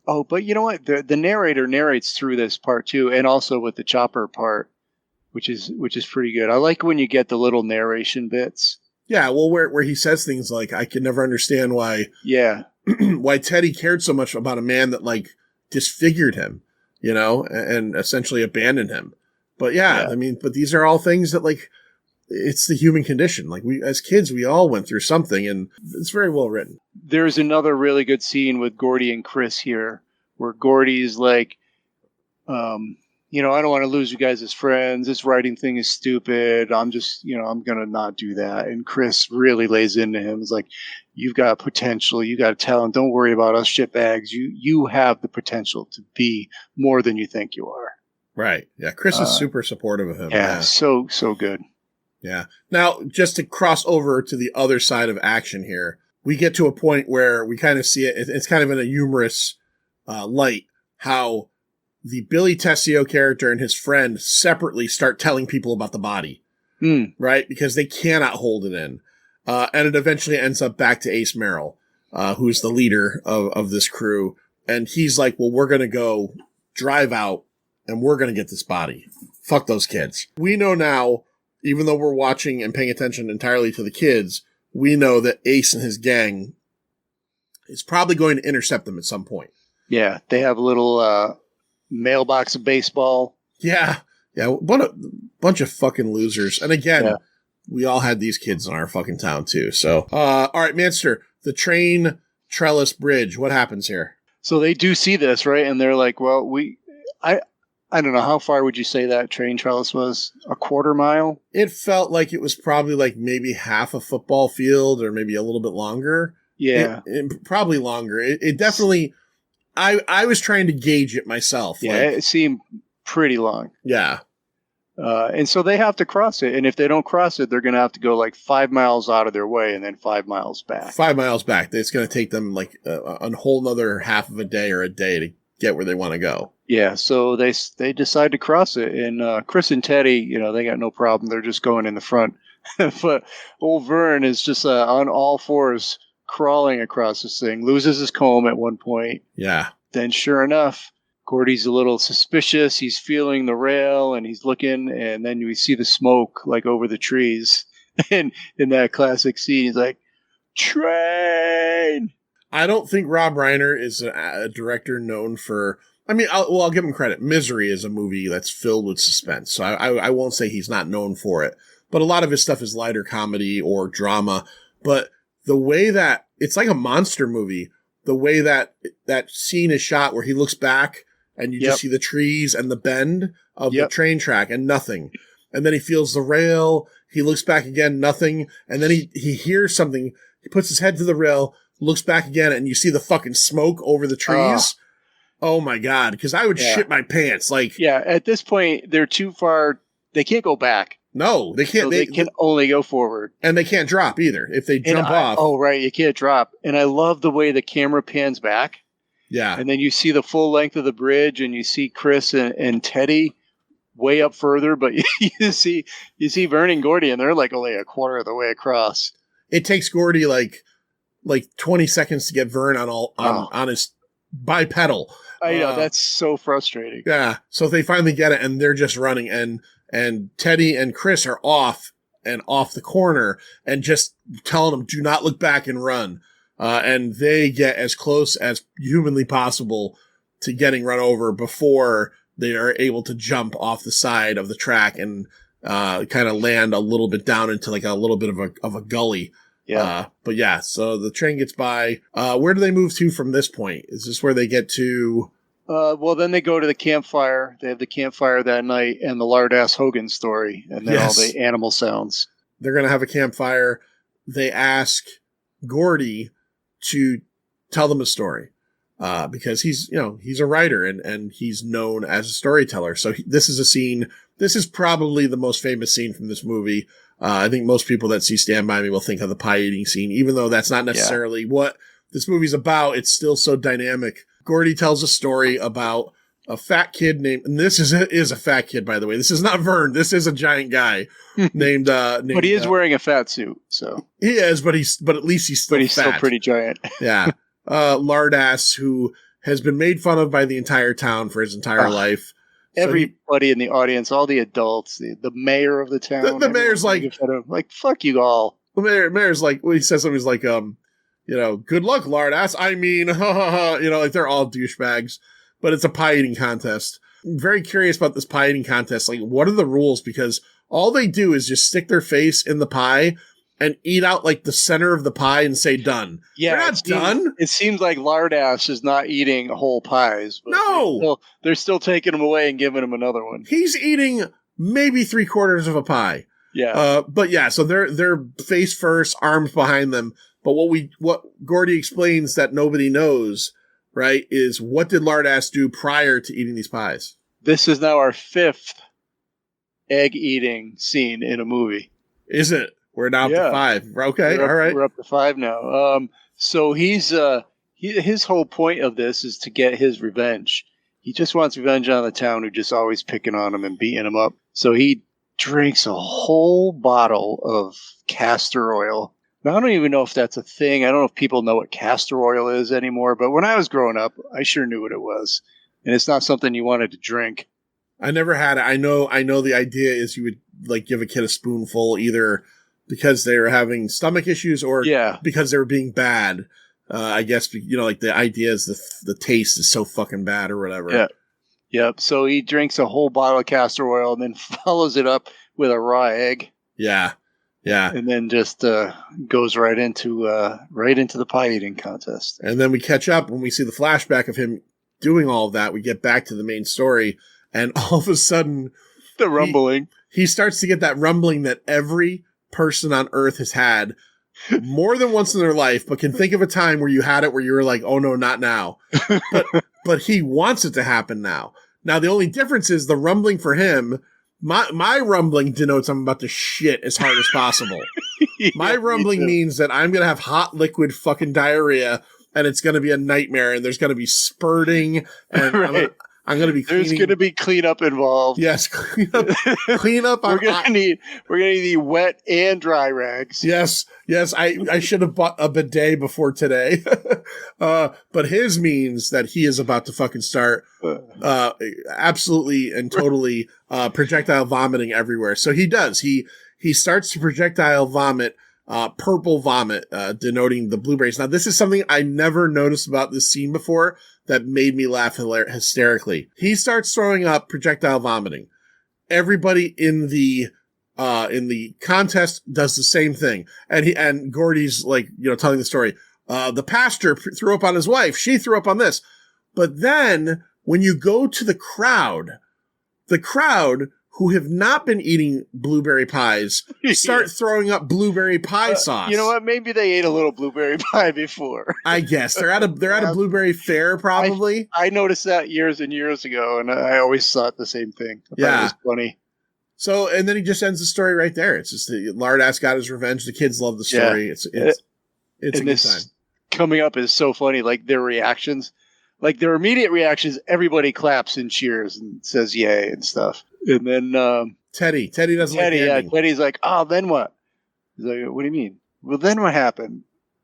Oh, but you know what? The narrator narrates through this part too, and also with the chopper part, which is pretty good. I like when you get the little narration bits.
Yeah, well, where he says things like, I can never understand why Teddy cared so much about a man that, like, disfigured him, and essentially abandoned him. But, I mean, but these are all things that, like, it's the human condition. Like, we, as kids, we all went through something, and it's very well written.
There's another really good scene with Gordy and Chris here, where Gordy's like, I don't want to lose you guys as friends. This writing thing is stupid. I'm just, I'm going to not do that. And Chris really lays into him. It's like, you've got potential. You got talent. Don't worry about us shitbags. You have the potential to be more than you think you are.
Right. Yeah. Chris is super supportive of him.
Yeah. So good.
Yeah. Now, just to cross over to the other side of action here, we get to a point where we kind of see it. It's kind of in a humorous light how the Billy Tessio character and his friend separately start telling people about the body, right? Because they cannot hold it in. And it eventually ends up back to Ace Merrill, who's the leader of this crew. And he's like, well, we're going to go drive out and we're going to get this body. Fuck those kids. We know now, even though we're watching and paying attention entirely to the kids, we know that Ace and his gang is probably going to intercept them at some point.
Yeah. They have a little, mailbox of baseball.
Yeah. What a bunch of fucking losers. And again, we all had these kids in our fucking town too. So, all right, Manster, the train trellis bridge. What happens here?
So they do see this, right? And they're like, well, I don't know. How far would you say that train trellis was? A quarter mile?
It felt like it was probably like maybe half a football field or maybe a little bit longer.
Yeah.
It probably longer. It definitely... I was trying to gauge it myself.
Yeah, it seemed pretty long.
Yeah.
And so they have to cross it. And if they don't cross it, they're going to have to go like 5 miles out of their way and then 5 miles back.
5 miles back. It's going to take them like a whole nother half of a day or a day to get where they want to go.
Yeah, so they decide to cross it. And Chris and Teddy, they got no problem. They're just going in the front. But old Vern is just on all fours crawling across this thing, loses his comb at one point.
Yeah.
Then sure enough, Gordy's a little suspicious. He's feeling the rail and he's looking, and then we see the smoke like over the trees. And in that classic scene, he's like, train!
I don't think Rob Reiner is a director known for... I mean, I'll give him credit. Misery is a movie that's filled with suspense, so I won't say he's not known for it. But a lot of his stuff is lighter comedy or drama. But the way that it's like a monster movie, the way that scene is shot where he looks back and you just see the trees and the bend of the train track and nothing. And then he feels the rail. He looks back again, nothing. And then he hears something. He puts his head to the rail, looks back again, and you see the fucking smoke over the trees. Oh my God. Because I would shit my pants. Like,
at this point, they're too far. They can't go back.
No, they can't.
So they can only go forward.
And they can't drop either if they jump off.
Oh, right. You can't drop. And I love the way the camera pans back.
Yeah.
And then you see the full length of the bridge and you see Chris and Teddy way up further. But you see Vern and Gordy and they're like only a quarter of the way across.
It takes Gordy like 20 seconds to get Vern on his bipedal.
I know. That's so frustrating.
Yeah. So they finally get it and they're just running and Teddy and Chris are off the corner and just telling them, do not look back and run. And they get as close as humanly possible to getting run over before they are able to jump off the side of the track and kind of land a little bit down into like a little bit of a gully.
Yeah.
But yeah, so the train gets by. Where do they move to from this point? Is this where they get to?
Well, then they go to the campfire. They have the campfire that night and the Lard-ass Hogan story, and then all the animal sounds.
They're going to have a campfire. They ask Gordy to tell them a story because he's a writer and he's known as a storyteller. So this is a scene. This is probably the most famous scene from this movie. I think most people that see Stand By Me will think of the pie eating scene, even though that's not necessarily what this movie's about. It's still so dynamic. Gordy tells a story about a fat kid named, and this is a fat kid, by the way. This is not Vern. This is a giant guy named
but he is wearing a fat suit, so
he is. But at least he's still
still pretty giant.
Yeah, Lardass, who has been made fun of by the entire town for his entire life.
Everybody in the audience, all the adults, the mayor of the town.
The mayor's like
fuck you all.
The mayor's like, well, he says something like, good luck, Lardass. I mean, like they're all douchebags. But it's a pie eating contest. I'm very curious about this pie eating contest. Like, what are the rules? Because all they do is just stick their face in the pie and eat out like the center of the pie and say done.
Yeah,
they're not done.
It seems like Lardass is not eating whole pies. But
no,
they're still taking them away and giving him another one.
He's eating maybe 3/4 of a pie.
Yeah.
But yeah, so they're face first, arms behind them. But what Gordy explains that nobody knows, right, is what did Lardass do prior to eating these pies?
This is now our 5th egg eating scene in a movie.
Is it? We're now up to 5. Okay, all right.
We're up to 5 now. So he's his whole point of this is to get his revenge. He just wants revenge on the town who just always picking on him and beating him up. So he drinks a whole bottle of castor oil. Now, I don't even know if that's a thing. I don't know if people know what castor oil is anymore, but when I was growing up, I sure knew what it was. And it's not something you wanted to drink.
I never had it. I know the idea is you would like give a kid a spoonful either because they were having stomach issues or because they were being bad. I guess, like the idea is the taste is so fucking bad or whatever.
Yeah. Yep. So he drinks a whole bottle of castor oil and then follows it up with a raw egg.
Yeah. Yeah.
And then just goes right into the pie eating contest.
And then we catch up when we see the flashback of him doing all of that. We get back to the main story, and all of a sudden,
the rumbling.
He starts to get that rumbling that every person on Earth has had more than once in their life, but can think of a time where you had it where you were like, "Oh no, not now." But he wants it to happen now. Now the only difference is the rumbling for him. My rumbling denotes I'm about to shit as hard as possible. My rumbling means that I'm going to have hot liquid fucking diarrhea and it's going to be a nightmare and there's going to be spurting and
right.
I'm going to be cleaning.
There's going to be cleanup involved.
Yes, cleanup.
We're going to need wet and dry rags.
Yes. I should have bought a bidet before today. But his means that he is about to fucking start absolutely and totally projectile vomiting everywhere. So he does. He starts to projectile vomit, purple vomit, denoting the blueberries. Now, this is something I never noticed about this scene before that made me laugh hysterically. He starts throwing up projectile vomiting. Everybody in the contest does the same thing. And Gordy's like, telling the story. The pastor threw up on his wife. She threw up on this. But then when you go to the crowd who have not been eating blueberry pies start throwing up blueberry pie sauce.
You know what? Maybe they ate a little blueberry pie before.
I guess they're at a blueberry fair probably.
I noticed that years and years ago, and I always thought the same thing. I thought it was funny.
So, and then he just ends the story right there. It's just the Lardass got his revenge. The kids love the story. Yeah. It's a good time.
Coming up is so funny. Like their reactions, like their immediate reactions. Everybody claps and cheers and says yay and stuff. And then
Teddy doesn't like the ending.
Teddy's like, oh, then what? He's like, what do you mean? Well, then what happened?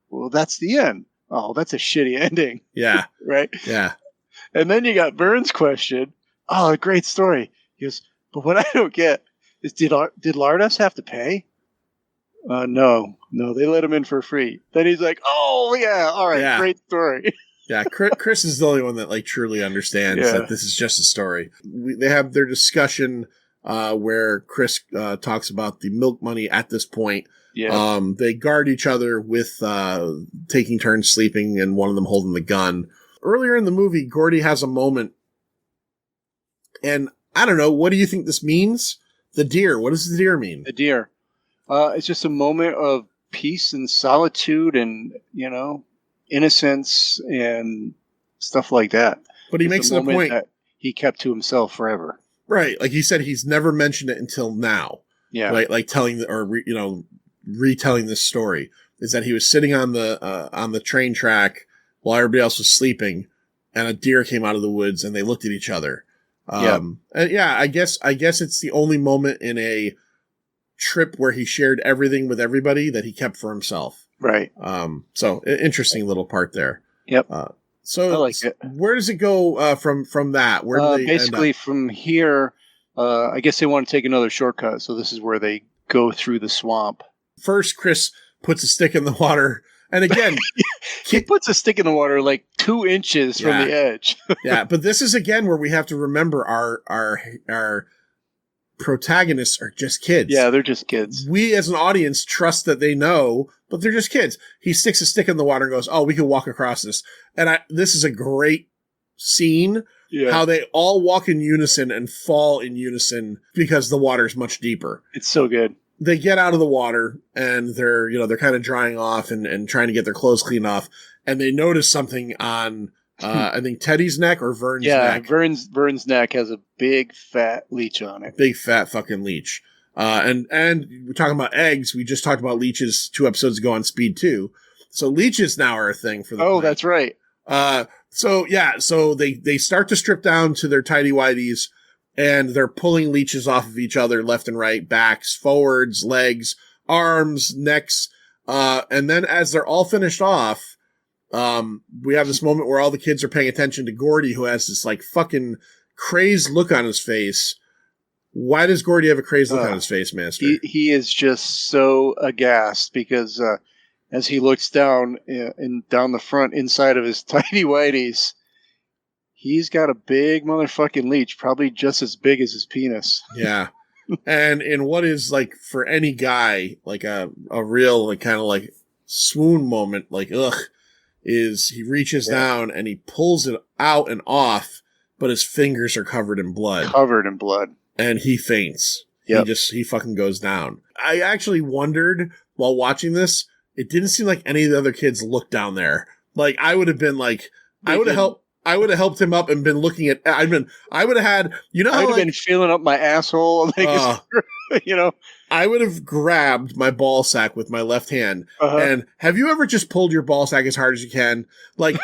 Well, that's the end. Oh, that's a shitty ending.
Yeah.
Right?
Yeah.
And then you got Vern's question. Oh, a great story. He goes, but what I don't get is did Lardass have to pay? No, they let him in for free. Then he's like, oh, yeah, all right, great story.
Yeah, Chris is the only one that like truly understands that this is just a story. They have their discussion where Chris talks about the milk money at this point.
Yeah.
They guard each other with taking turns sleeping and one of them holding the gun. Earlier in the movie, Gordy has a moment, and I don't know, what do you think this means? The deer. What does the deer mean?
The deer. It's just a moment of peace and solitude and, innocence and stuff like that.
But he makes it a point
that he kept to himself forever.
Right. Like he said, he's never mentioned it until now.
Yeah.
Like telling retelling this story is that he was sitting on the train track while everybody else was sleeping, and a deer came out of the woods and they looked at each other. And yeah, I guess it's the only moment in a trip where he shared everything with everybody that he kept for himself.
Right.
So interesting little part there.
Yep.
So
I like it.
Where does it go from that? Where do they
basically
end up?
from here? I guess they want to take another shortcut, so this is where they go through the swamp.
First, Chris puts a stick in the water, and again,
he puts a stick in the water like 2 inches from the edge.
Yeah, but this is again where we have to remember our protagonists are just kids.
Yeah, they're just kids.
We as an audience trust that they know, but they're just kids. He sticks a stick in the water and goes, "Oh, we can walk across this." And this is a great scene.
Yeah.
How they all walk in unison and fall in unison because the water is much deeper.
It's so good.
They get out of the water and they're kind of drying off and trying to get their clothes cleaned off. And they notice something on, I think Teddy's neck or Vern's neck.
Yeah, Vern's neck has a big fat leech on it.
Big fat fucking leech. And we're talking about eggs. We just talked about leeches 2 episodes ago on Speed 2. So leeches now are a thing for the
Oh,
Pint.
that's right.
So they start to strip down to their tidy whities, and they're pulling leeches off of each other left and right, backs, forwards, legs, arms, necks. And then as they're all finished off, we have this moment where all the kids are paying attention to Gordy, who has this like fucking crazed look on his face. Why does Gordy have a crazed look on his face, Manster?
He is just so aghast because as he looks down down the front inside of his tidy whities, he's got a big motherfucking leech, probably just as big as his penis.
Yeah. And in what is like for any guy, like a real like kind of like swoon moment, like is he reaches down and he pulls it out and off, but his fingers are covered in blood. And he faints.
Yep.
He fucking goes down. I actually wondered while watching this, it didn't seem like any of the other kids looked down there. Like I would have been like, I would have helped him up and been looking at, I would have had,
I would have been feeling up my asshole.
I would have grabbed my ball sack with my left hand. And have you ever just pulled your ball sack as hard as you can? Like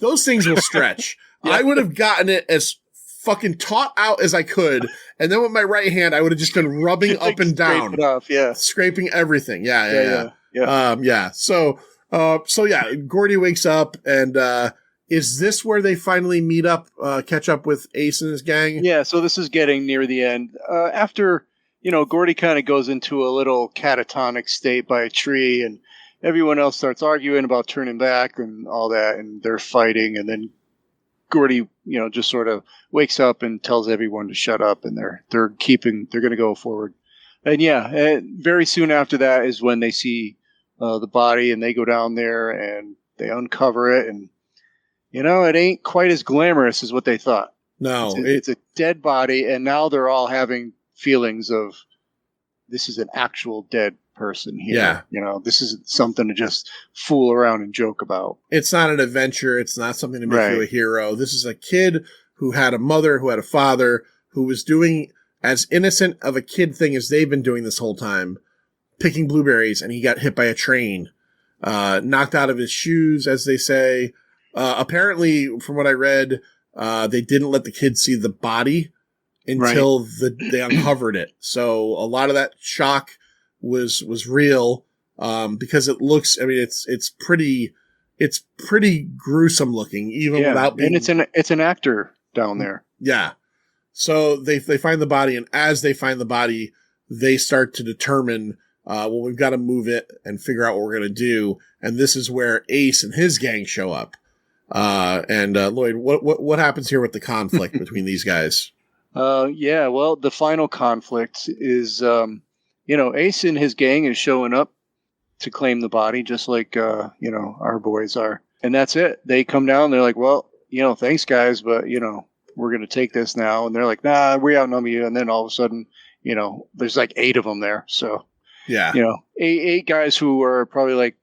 those things will stretch. Yeah. I would have gotten it as fucking taut out as I could. And then with my right hand, I would have just been rubbing up and down.
It off, yeah.
Scraping everything. Yeah. So Gordy wakes up and, is this where they finally meet up, catch up with Ace and his gang?
Yeah, so this is getting near the end. After, Gordy kind of goes into a little catatonic state by a tree, and everyone else starts arguing about turning back and all that, and they're fighting, and then Gordy, just sort of wakes up and tells everyone to shut up, and they're going to go forward. And very soon after that is when they see the body, and they go down there, and they uncover it, and it ain't quite as glamorous as what they thought.
No.
It's a dead body, and now they're all having feelings of, this is an actual dead person here. Yeah. This isn't something to just fool around and joke about.
It's not an adventure. It's not something to make you a hero. This is a kid who had a mother, who had a father, who was doing as innocent of a kid thing as they've been doing this whole time, picking blueberries, and he got hit by a train, knocked out of his shoes, as they say. Apparently, from what I read, they didn't let the kids see the body until they uncovered it. So a lot of that shock was real, because it looks, it's pretty gruesome looking, even without being.
And it's an actor down there.
Yeah. So they find the body, and as they find the body, they start to determine, we've got to move it and figure out what we're going to do. And this is where Ace and his gang show up. And Lloyd, what happens here with the conflict between these guys?
Yeah, well, the final conflict is, Ace and his gang is showing up to claim the body, just like, our boys are. And that's it. They come down, they're like, well, thanks, guys, but, we're going to take this now. And they're like, nah, we outnumber you. And then all of a sudden, there's like 8 of them there. So,
Yeah.
Eight guys who are probably like,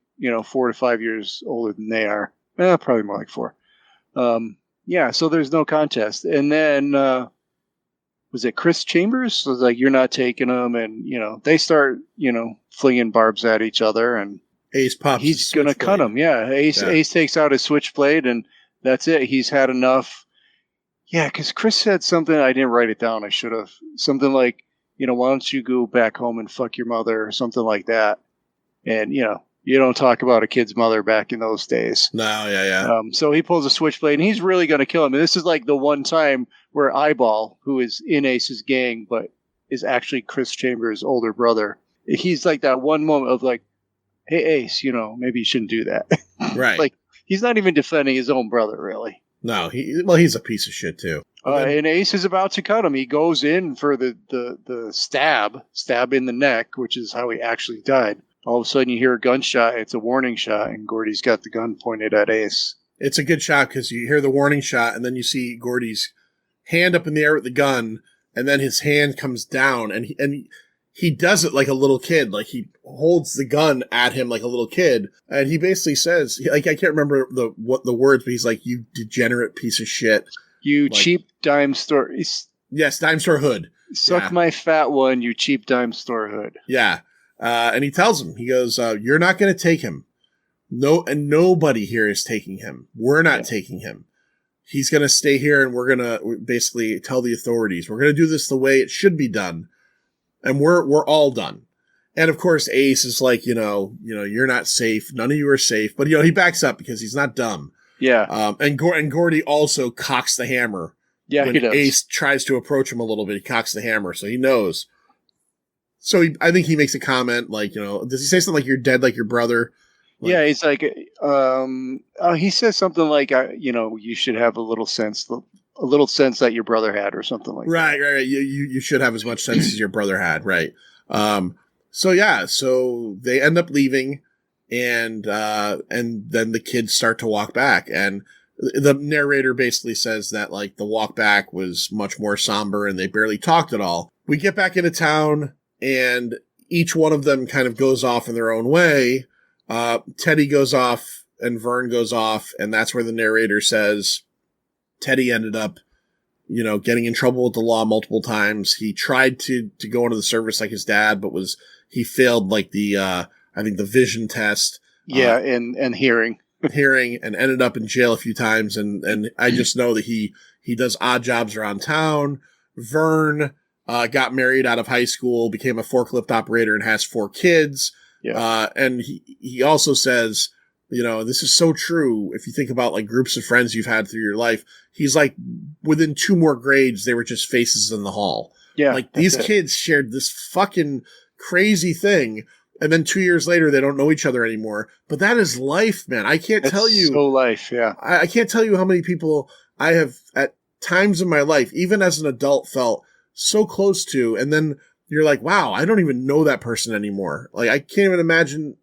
4 to 5 years older than they are. Probably more like 4. Yeah, so there's no contest. And then, was it Chris Chambers? So like, you're not taking them. And, they start, flinging barbs at each other. And
Ace pops.
He's going to cut him. Yeah. Ace takes out his switchblade, and that's it. He's had enough. Yeah, because Chris said something. I didn't write it down. I should have. Something like, why don't you go back home and fuck your mother, or something like that. And, you don't talk about a kid's mother back in those days.
No, yeah.
So he pulls a switchblade, and he's really going to kill him. And this is like the one time where Eyeball, who is in Ace's gang, but is actually Chris Chambers' older brother, he's like that one moment of like, hey, Ace, maybe you shouldn't do that.
Right.
Like, he's not even defending his own brother, really.
No, he's a piece of shit, too.
And Ace is about to cut him. He goes in for the stab in the neck, which is how he actually died. All of a sudden, you hear a gunshot. It's a warning shot, and Gordy's got the gun pointed at Ace.
It's a good shot because you hear the warning shot, and then you see Gordy's hand up in the air with the gun, and then his hand comes down, and he does it like a little kid. Like, he holds the gun at him like a little kid, and he basically says, like, I can't remember the words, but he's like, "You degenerate piece of shit.
You cheap dime store."
Yes, dime store hood.
Suck my fat one, you cheap dime store hood.
Yeah. And he tells him, he goes, "You're not going to take him. No, and nobody here is taking him. We're not taking him. He's going to stay here, and we're going to basically tell the authorities. We're going to do this the way it should be done. And we're all done." And of course, Ace is like, you're not safe. None of you are safe. But, he backs up because he's not dumb.
Yeah.
And Gordy also cocks the hammer.
Yeah,
when
he does.
Ace tries to approach him a little bit, he cocks the hammer. So he knows. So I think he makes a comment like, does he say something like, "You're dead like your brother"? Like,
yeah, he's like, he says something like, you should have a little sense that your brother had, or something like that.
Right. You should have as much sense as your brother had, right? So they end up leaving, and then the kids start to walk back, and the narrator basically says that like the walk back was much more somber, and they barely talked at all. We get back into town, and each one of them kind of goes off in their own way. Teddy goes off, and Vern goes off, and that's where the narrator says Teddy ended up, getting in trouble with the law multiple times. He tried to go into the service like his dad, but he failed like the, I think the vision test.
Yeah. And hearing,
and ended up in jail a few times. And I just know that he does odd jobs around town. Vern, got married out of high school, became a forklift operator, and has 4 kids.
Yeah.
And he also says, this is so true. If you think about like groups of friends you've had through your life, he's like, within 2 more grades, they were just faces in the hall.
Yeah.
Like, these kids shared this fucking crazy thing. And then 2 years later, they don't know each other anymore. But that is life, man. I can't tell you.
So life. Yeah.
I can't tell you how many people I have at times in my life, even as an adult, felt so close to. And then you're like, wow, I don't even know that person anymore. Like, I can't even imagine,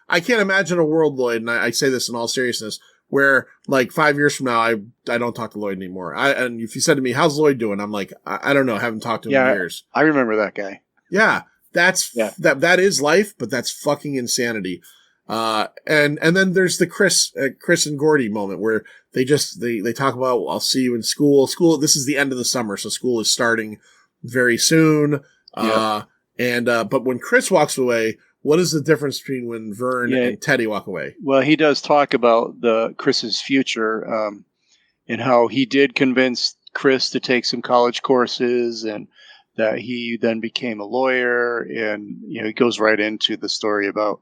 I can't imagine a world, Lloyd, and I say this in all seriousness, where like 5 years from now, I don't talk to Lloyd anymore. And if you said to me, "How's Lloyd doing?" I'm like, I don't know. I haven't talked to him in years.
I remember that guy.
Yeah. That is life, but that's fucking insanity. And then there's the Chris and Gordy moment where they talk about, "I'll see you in school." This is the end of the summer, so school is starting very soon. But when Chris walks away, what is the difference between when Vern and Teddy walk away?
Well, he does talk about Chris's future, and how he did convince Chris to take some college courses, and that he then became a lawyer. And, he goes right into the story about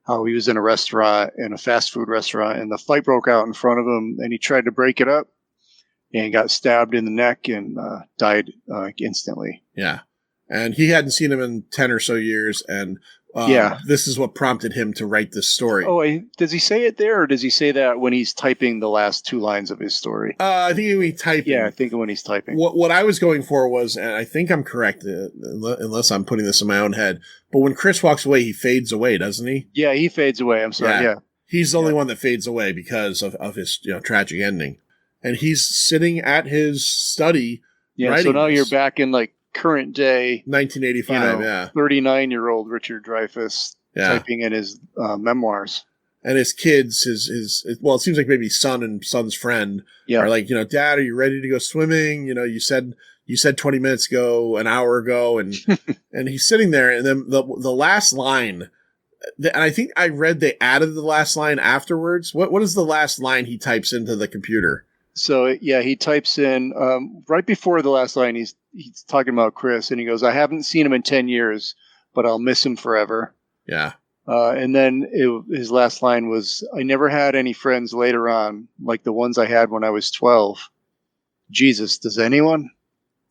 how he was in a fast food restaurant, and the fight broke out in front of him, and he tried to break it up and got stabbed in the neck and died instantly.
Yeah. And he hadn't seen him in 10 or so years. And This is what prompted him to write this story.
Does he say it there, or does he say that when he's typing the last 2 lines of his story?
I think when he's typing.
Yeah, I think when he's typing.
What I was going for was, and I think I'm correct, unless I'm putting this in my own head, but when Chris walks away, he fades away, doesn't he?
Yeah, he fades away. I'm sorry. Yeah.
He's the only one that fades away because of his tragic ending. And he's sitting at his study.
Yeah, so now you're back in like current day
1985,
39-year-old Richard Dreyfuss typing in his memoirs.
And his kids, it seems like maybe son and son's friend are like, Dad, are you ready to go swimming? You said 20 minutes ago, an hour ago, and and he's sitting there, and then the last line, and I think I read they added the last line afterwards. What is the last line he types into the computer?
So he types in right before the last line. He's talking about Chris, and he goes, "I haven't seen him in 10 years, but I'll miss him forever."
Yeah.
And then his last line was, "I never had any friends later on like the ones I had when I was 12. Jesus, does anyone?"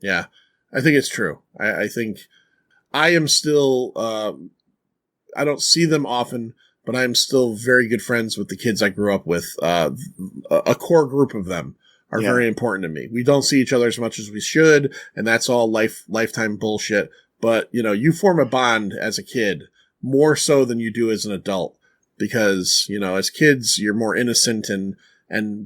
Yeah, I think it's true. I think I am still. I don't see them often, but I'm still very good friends with the kids I grew up with. A core group of them are very important to me. We don't see each other as much as we should, and that's all lifetime bullshit. But, you form a bond as a kid more so than you do as an adult because, as kids, you're more innocent and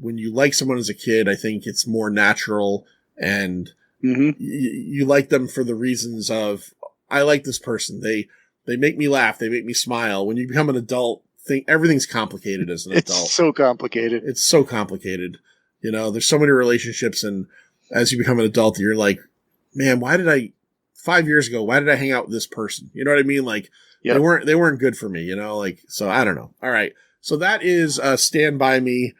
when you like someone as a kid, I think it's more natural and you like them for the reasons of, I like this person. They make me laugh. They make me smile. When you become an adult, everything's complicated as an adult.
It's so complicated.
It's so complicated. There's so many relationships, and as you become an adult, you're like, man, 5 years ago, why did I hang out with this person? You know what I mean? Like, they weren't good for me, so I don't know. All right. So that is Stand By Me.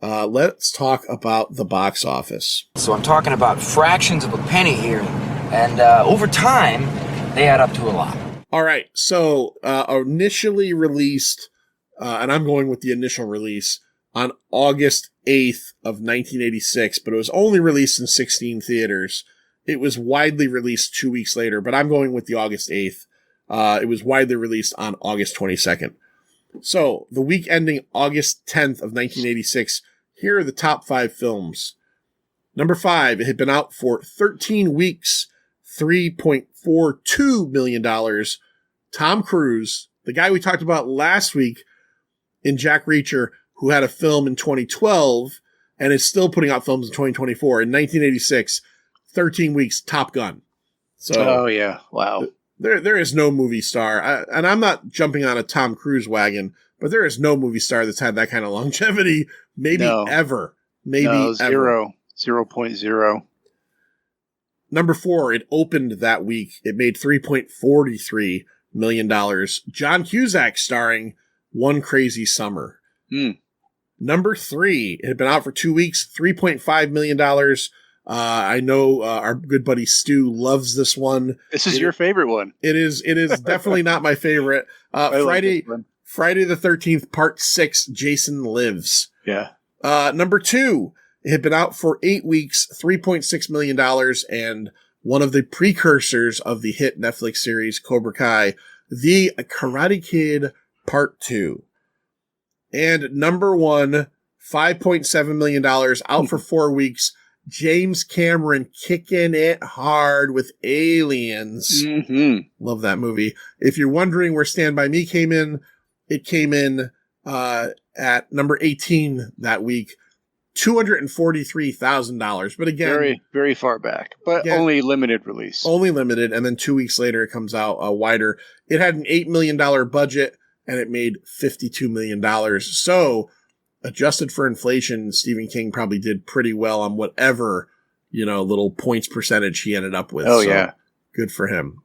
Let's talk about the box office.
So I'm talking about fractions of a penny here, and over time, they add up to a lot.
All right, so initially released, and I'm going with the initial release, on August 8th of 1986, but it was only released in 16 theaters. It was widely released 2 weeks later, but I'm going with the August 8th. It was widely released on August 22nd. So, the week ending August 10th of 1986, here are the top 5 films. Number 5, it had been out for 13 weeks, $3.42 million. Tom Cruise, the guy we talked about last week in Jack Reacher, who had a film in 2012 and is still putting out films in 2024. In 1986, 13 weeks, Top Gun. So,
wow.
There is no movie star, and I'm not jumping on a Tom Cruise wagon, but there is no movie star that's had that kind of longevity, ever. Maybe
zero. 0.0.
Number 4, it opened that week. It made $3.43 million. John Cusack starring One Crazy Summer. Number 3, it had been out for 2 weeks, $3.5 million. I know our good buddy Stu loves this one.
This is your favorite one.
It is definitely not my favorite. Friday the 13th, Part 6, Jason Lives.
Yeah.
Number 2, it had been out for 8 weeks, $3.6 million, and one of the precursors of the hit Netflix series Cobra Kai, The Karate Kid Part 2. And number 1, $5.7 million, out for 4 weeks, James Cameron kicking it hard with Aliens. Love that movie. If you're wondering where Stand By Me came in, it came in at number 18 that week, $243,000. But again,
very, very far back, but again, only limited release.
Only limited. And then 2 weeks later, it comes out wider. It had an $8 million budget and it made $52 million. So, adjusted for inflation, Stephen King probably did pretty well on whatever, little points percentage he ended up with.
Oh, so, yeah.
Good for him.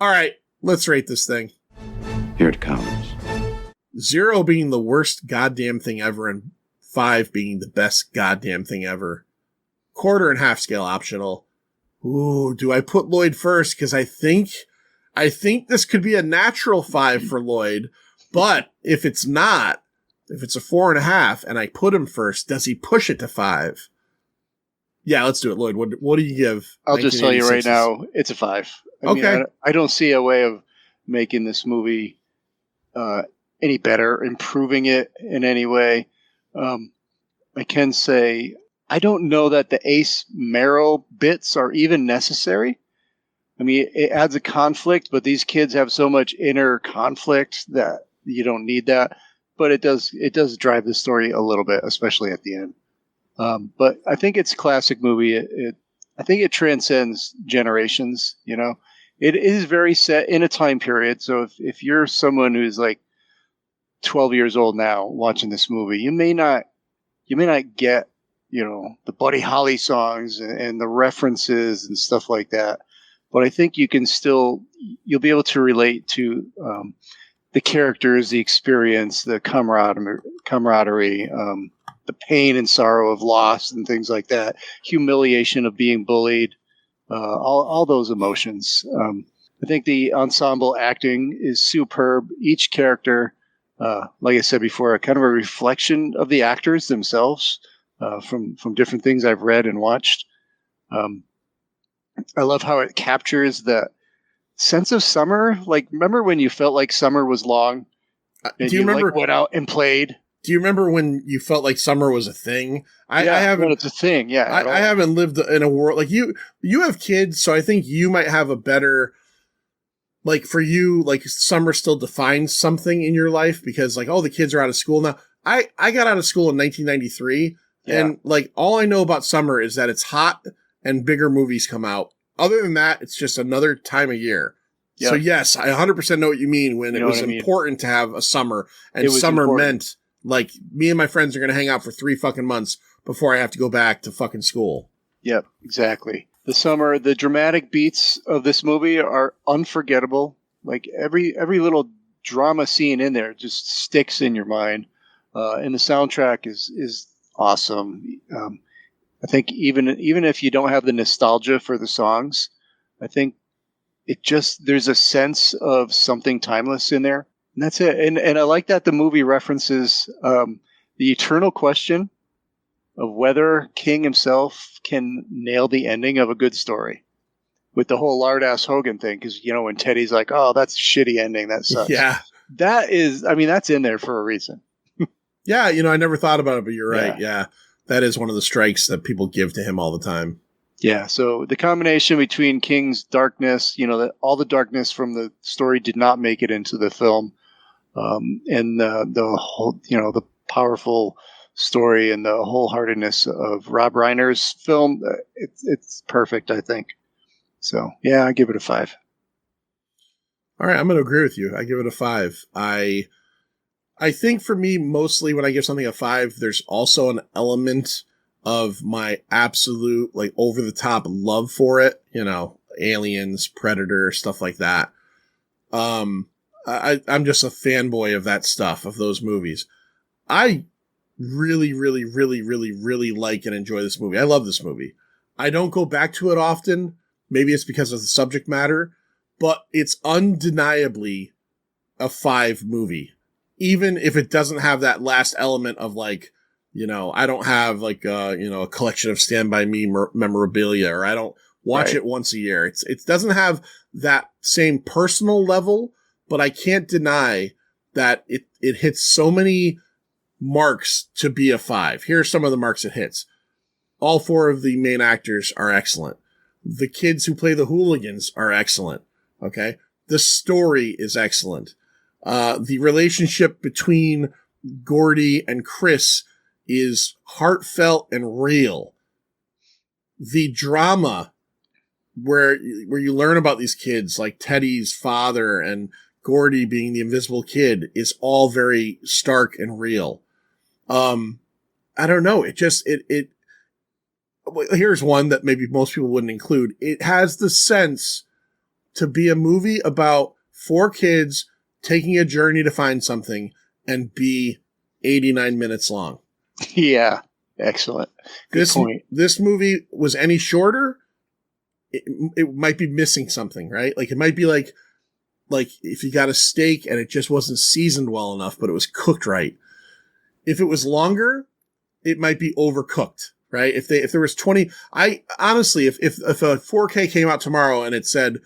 All right, let's rate this thing.
Here it comes.
0 being the worst goddamn thing ever and 5 being the best goddamn thing ever. Quarter and half scale optional. Ooh, do I put Lloyd first? Because I think this could be a natural 5 for Lloyd, but if it's not, if it's a 4.5 and I put him first, does he push it to 5? Yeah, let's do it, Lloyd. What do you give?
I'll just tell you right now, it's a 5. I mean, I don't see a way of making this movie any better, improving it in any way. I can say I don't know that the Ace Merrill bits are even necessary. I mean, it adds a conflict, but these kids have so much inner conflict that you don't need that. But it does drive the story a little bit, especially at the end. But I think it's a classic movie. I think it transcends generations. You know, it is very set in a time period. So if you're someone who's like 12 years old now watching this movie, you may not get, you know, the Buddy Holly songs and the references and stuff like that. But I think you'll be able to relate to the characters, the experience, the camaraderie, the pain and sorrow of loss and things like that, humiliation of being bullied, all those emotions. I think the ensemble acting is superb. Each character, like I said before, kind of a reflection of the actors themselves from different things I've read and watched. I love how it captures the sense of summer. Like, remember when you felt like summer was long? And
do you remember
like, went out and played?
Do you remember when you felt like summer was a thing? I haven't.
Well, it's a thing. Yeah,
I haven't lived in a world like you. You have kids, so I think you might have a better. Like for you, like summer still defines something in your life because like, oh, the kids are out of school now. I got out of school in 1993, and like all I know about summer is that it's hot and bigger movies come out. Other than that, it's just another time of year. Yep. So yes, I 100% know what you mean when it was important to have a summer, and summer meant like me and my friends are going to hang out for 3 fucking months before I have to go back to fucking school.
Yep, exactly. The dramatic beats of this movie are unforgettable. Like every little drama scene in there just sticks in your mind. And the soundtrack is awesome. I think even if you don't have the nostalgia for the songs, I think there's a sense of something timeless in there. And that's it. And I like that the movie references the eternal question of whether King himself can nail the ending of a good story with the whole Lard-ass Hogan thing. Because, you know, when Teddy's like, oh, that's a shitty ending. That sucks.
Yeah.
That's in there for a reason.
Yeah. You know, I never thought about it, but you're right. Yeah. That is one of the strikes that people give to him all the time.
Yeah. So the combination between King's darkness, you know, all the darkness from the story did not make it into the film. And the whole, you know, the powerful story and the wholeheartedness of Rob Reiner's film, it's perfect, I think. So yeah, I give it a 5.
All right, I'm going to agree with you. I give it a 5. I think for me, mostly when I give something a 5, there's also an element of my absolute like over the top love for it. You know, Aliens, Predator, stuff like that. I'm just a fanboy of that stuff, of those movies. I really, really, really, really, really like and enjoy this movie. I love this movie. I don't go back to it often. Maybe it's because of the subject matter, but it's undeniably a 5 movie. Even if it doesn't have that last element of like, you know, I don't have like, a collection of Stand By Me memorabilia, or I don't watch it once a year. It doesn't have that same personal level, but I can't deny that it hits so many marks to be a 5. Here are some of the marks it hits. All 4 of the main actors are excellent. The kids who play the hooligans are excellent. Okay. The story is excellent. The relationship between Gordy and Chris is heartfelt and real. The drama where you learn about these kids, like Teddy's father and Gordy being the invisible kid, is all very stark and real. I don't know. Here's one that maybe most people wouldn't include. It has the sense to be a movie about 4 kids taking a journey to find something and be 89 minutes long.
Yeah. Excellent. Good point.
This movie was any shorter, it might be missing something, right? Like it might be like if you got a steak and it just wasn't seasoned well enough, but it was cooked right. If it was longer, it might be overcooked, right? If there was 20, I honestly, if a 4K came out tomorrow and it said,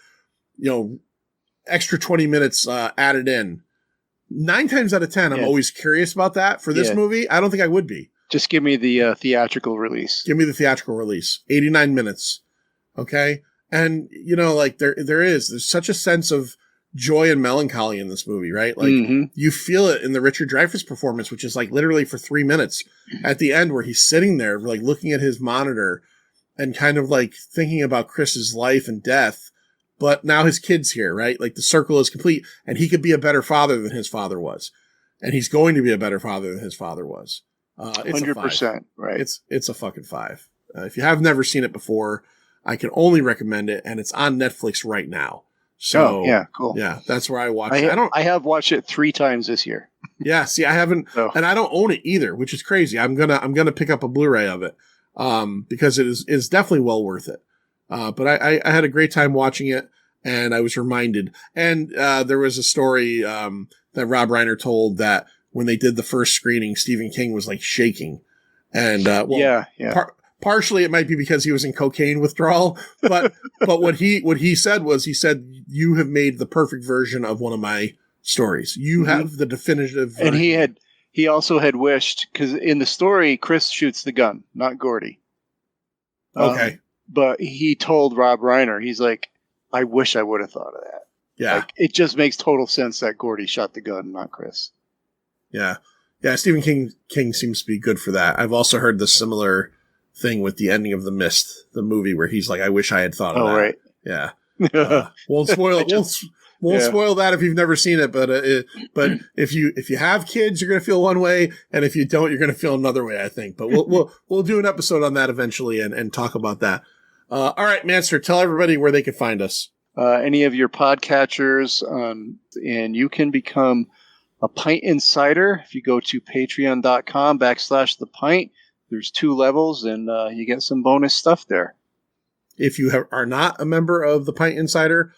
you know, extra 20 minutes added in. 9 times out of 10, I'm always curious about that. For this movie, I don't think I would be.
Just give me the theatrical release.
Give me the theatrical release. 89 minutes. Okay? And, you know, like, there's such a sense of joy and melancholy in this movie, right? Like, you feel it in the Richard Dreyfuss performance, which is, like, literally for 3 minutes at the end where he's sitting there, like, looking at his monitor and kind of, like, thinking about Chris's life and death. But now his kid's here, right? Like, the circle is complete, and he could be a better father than his father was. And he's going to be a better father than his father was. It's
100%, right?
It's a fucking 5. If you have never seen it before, I can only recommend it, and it's on Netflix right now. So
yeah, cool.
Yeah, that's where I watch it.
I have watched it 3 times this year.
Yeah, see, I haven't, and I don't own it either, which is crazy. I'm gonna pick up a Blu-ray of it, because it is definitely well worth it. But I had a great time watching it, and I was reminded. And there was a story that Rob Reiner told that when they did the first screening, Stephen King was like shaking, and partially it might be because he was in cocaine withdrawal, but what he said was, he said, you have made the perfect version of one of my stories. You have the definitive version.
And he also had wished, because in the story, Chris shoots the gun, not Gordy.
Okay.
But he told Rob Reiner, he's like, I wish I would have thought of that.
Yeah.
Like, it just makes total sense that Gordy shot the gun, not Chris.
Yeah. Yeah, Stephen King seems to be good for that. I've also heard the similar thing with the ending of The Mist, the movie, where he's like, I wish I had thought of that.
Right.
Yeah. Won't spoil it. Won't spoil that if you've never seen it, but if you have kids, you're going to feel one way, and if you don't, you're going to feel another way, I think. But we'll do an episode on that eventually and talk about that. All right, Manster, tell everybody where they can find us.
Any of your podcatchers, and you can become a Pint Insider if you go to patreon.com/the Pint. There's 2 levels, and you get some bonus stuff there.
If you are not a member of the Pint Insider,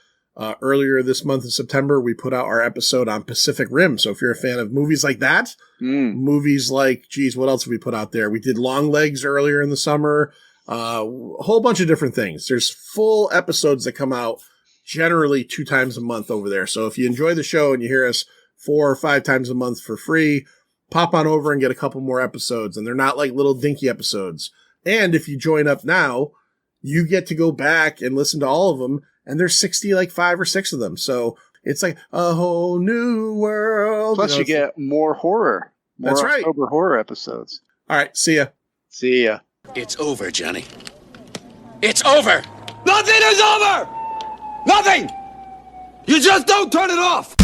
earlier this month of September, we put out our episode on Pacific Rim. So if you're a fan of movies like that, movies like, geez, what else have we put out there? We did Long Legs earlier in the summer, a whole bunch of different things. There's full episodes that come out generally 2 times a month over there. So if you enjoy the show and you hear us 4 or 5 times a month for free, pop on over and get a couple more episodes. And they're not like little dinky episodes. And if you join up now, you get to go back and listen to all of them. And there's 5 or 6 of them. So it's like a whole new world.
Plus you get more horror.
That's right.
October horror episodes.
All right. See ya.
See ya.
It's over, Johnny. It's over. Nothing is over. Nothing. You just don't turn it off.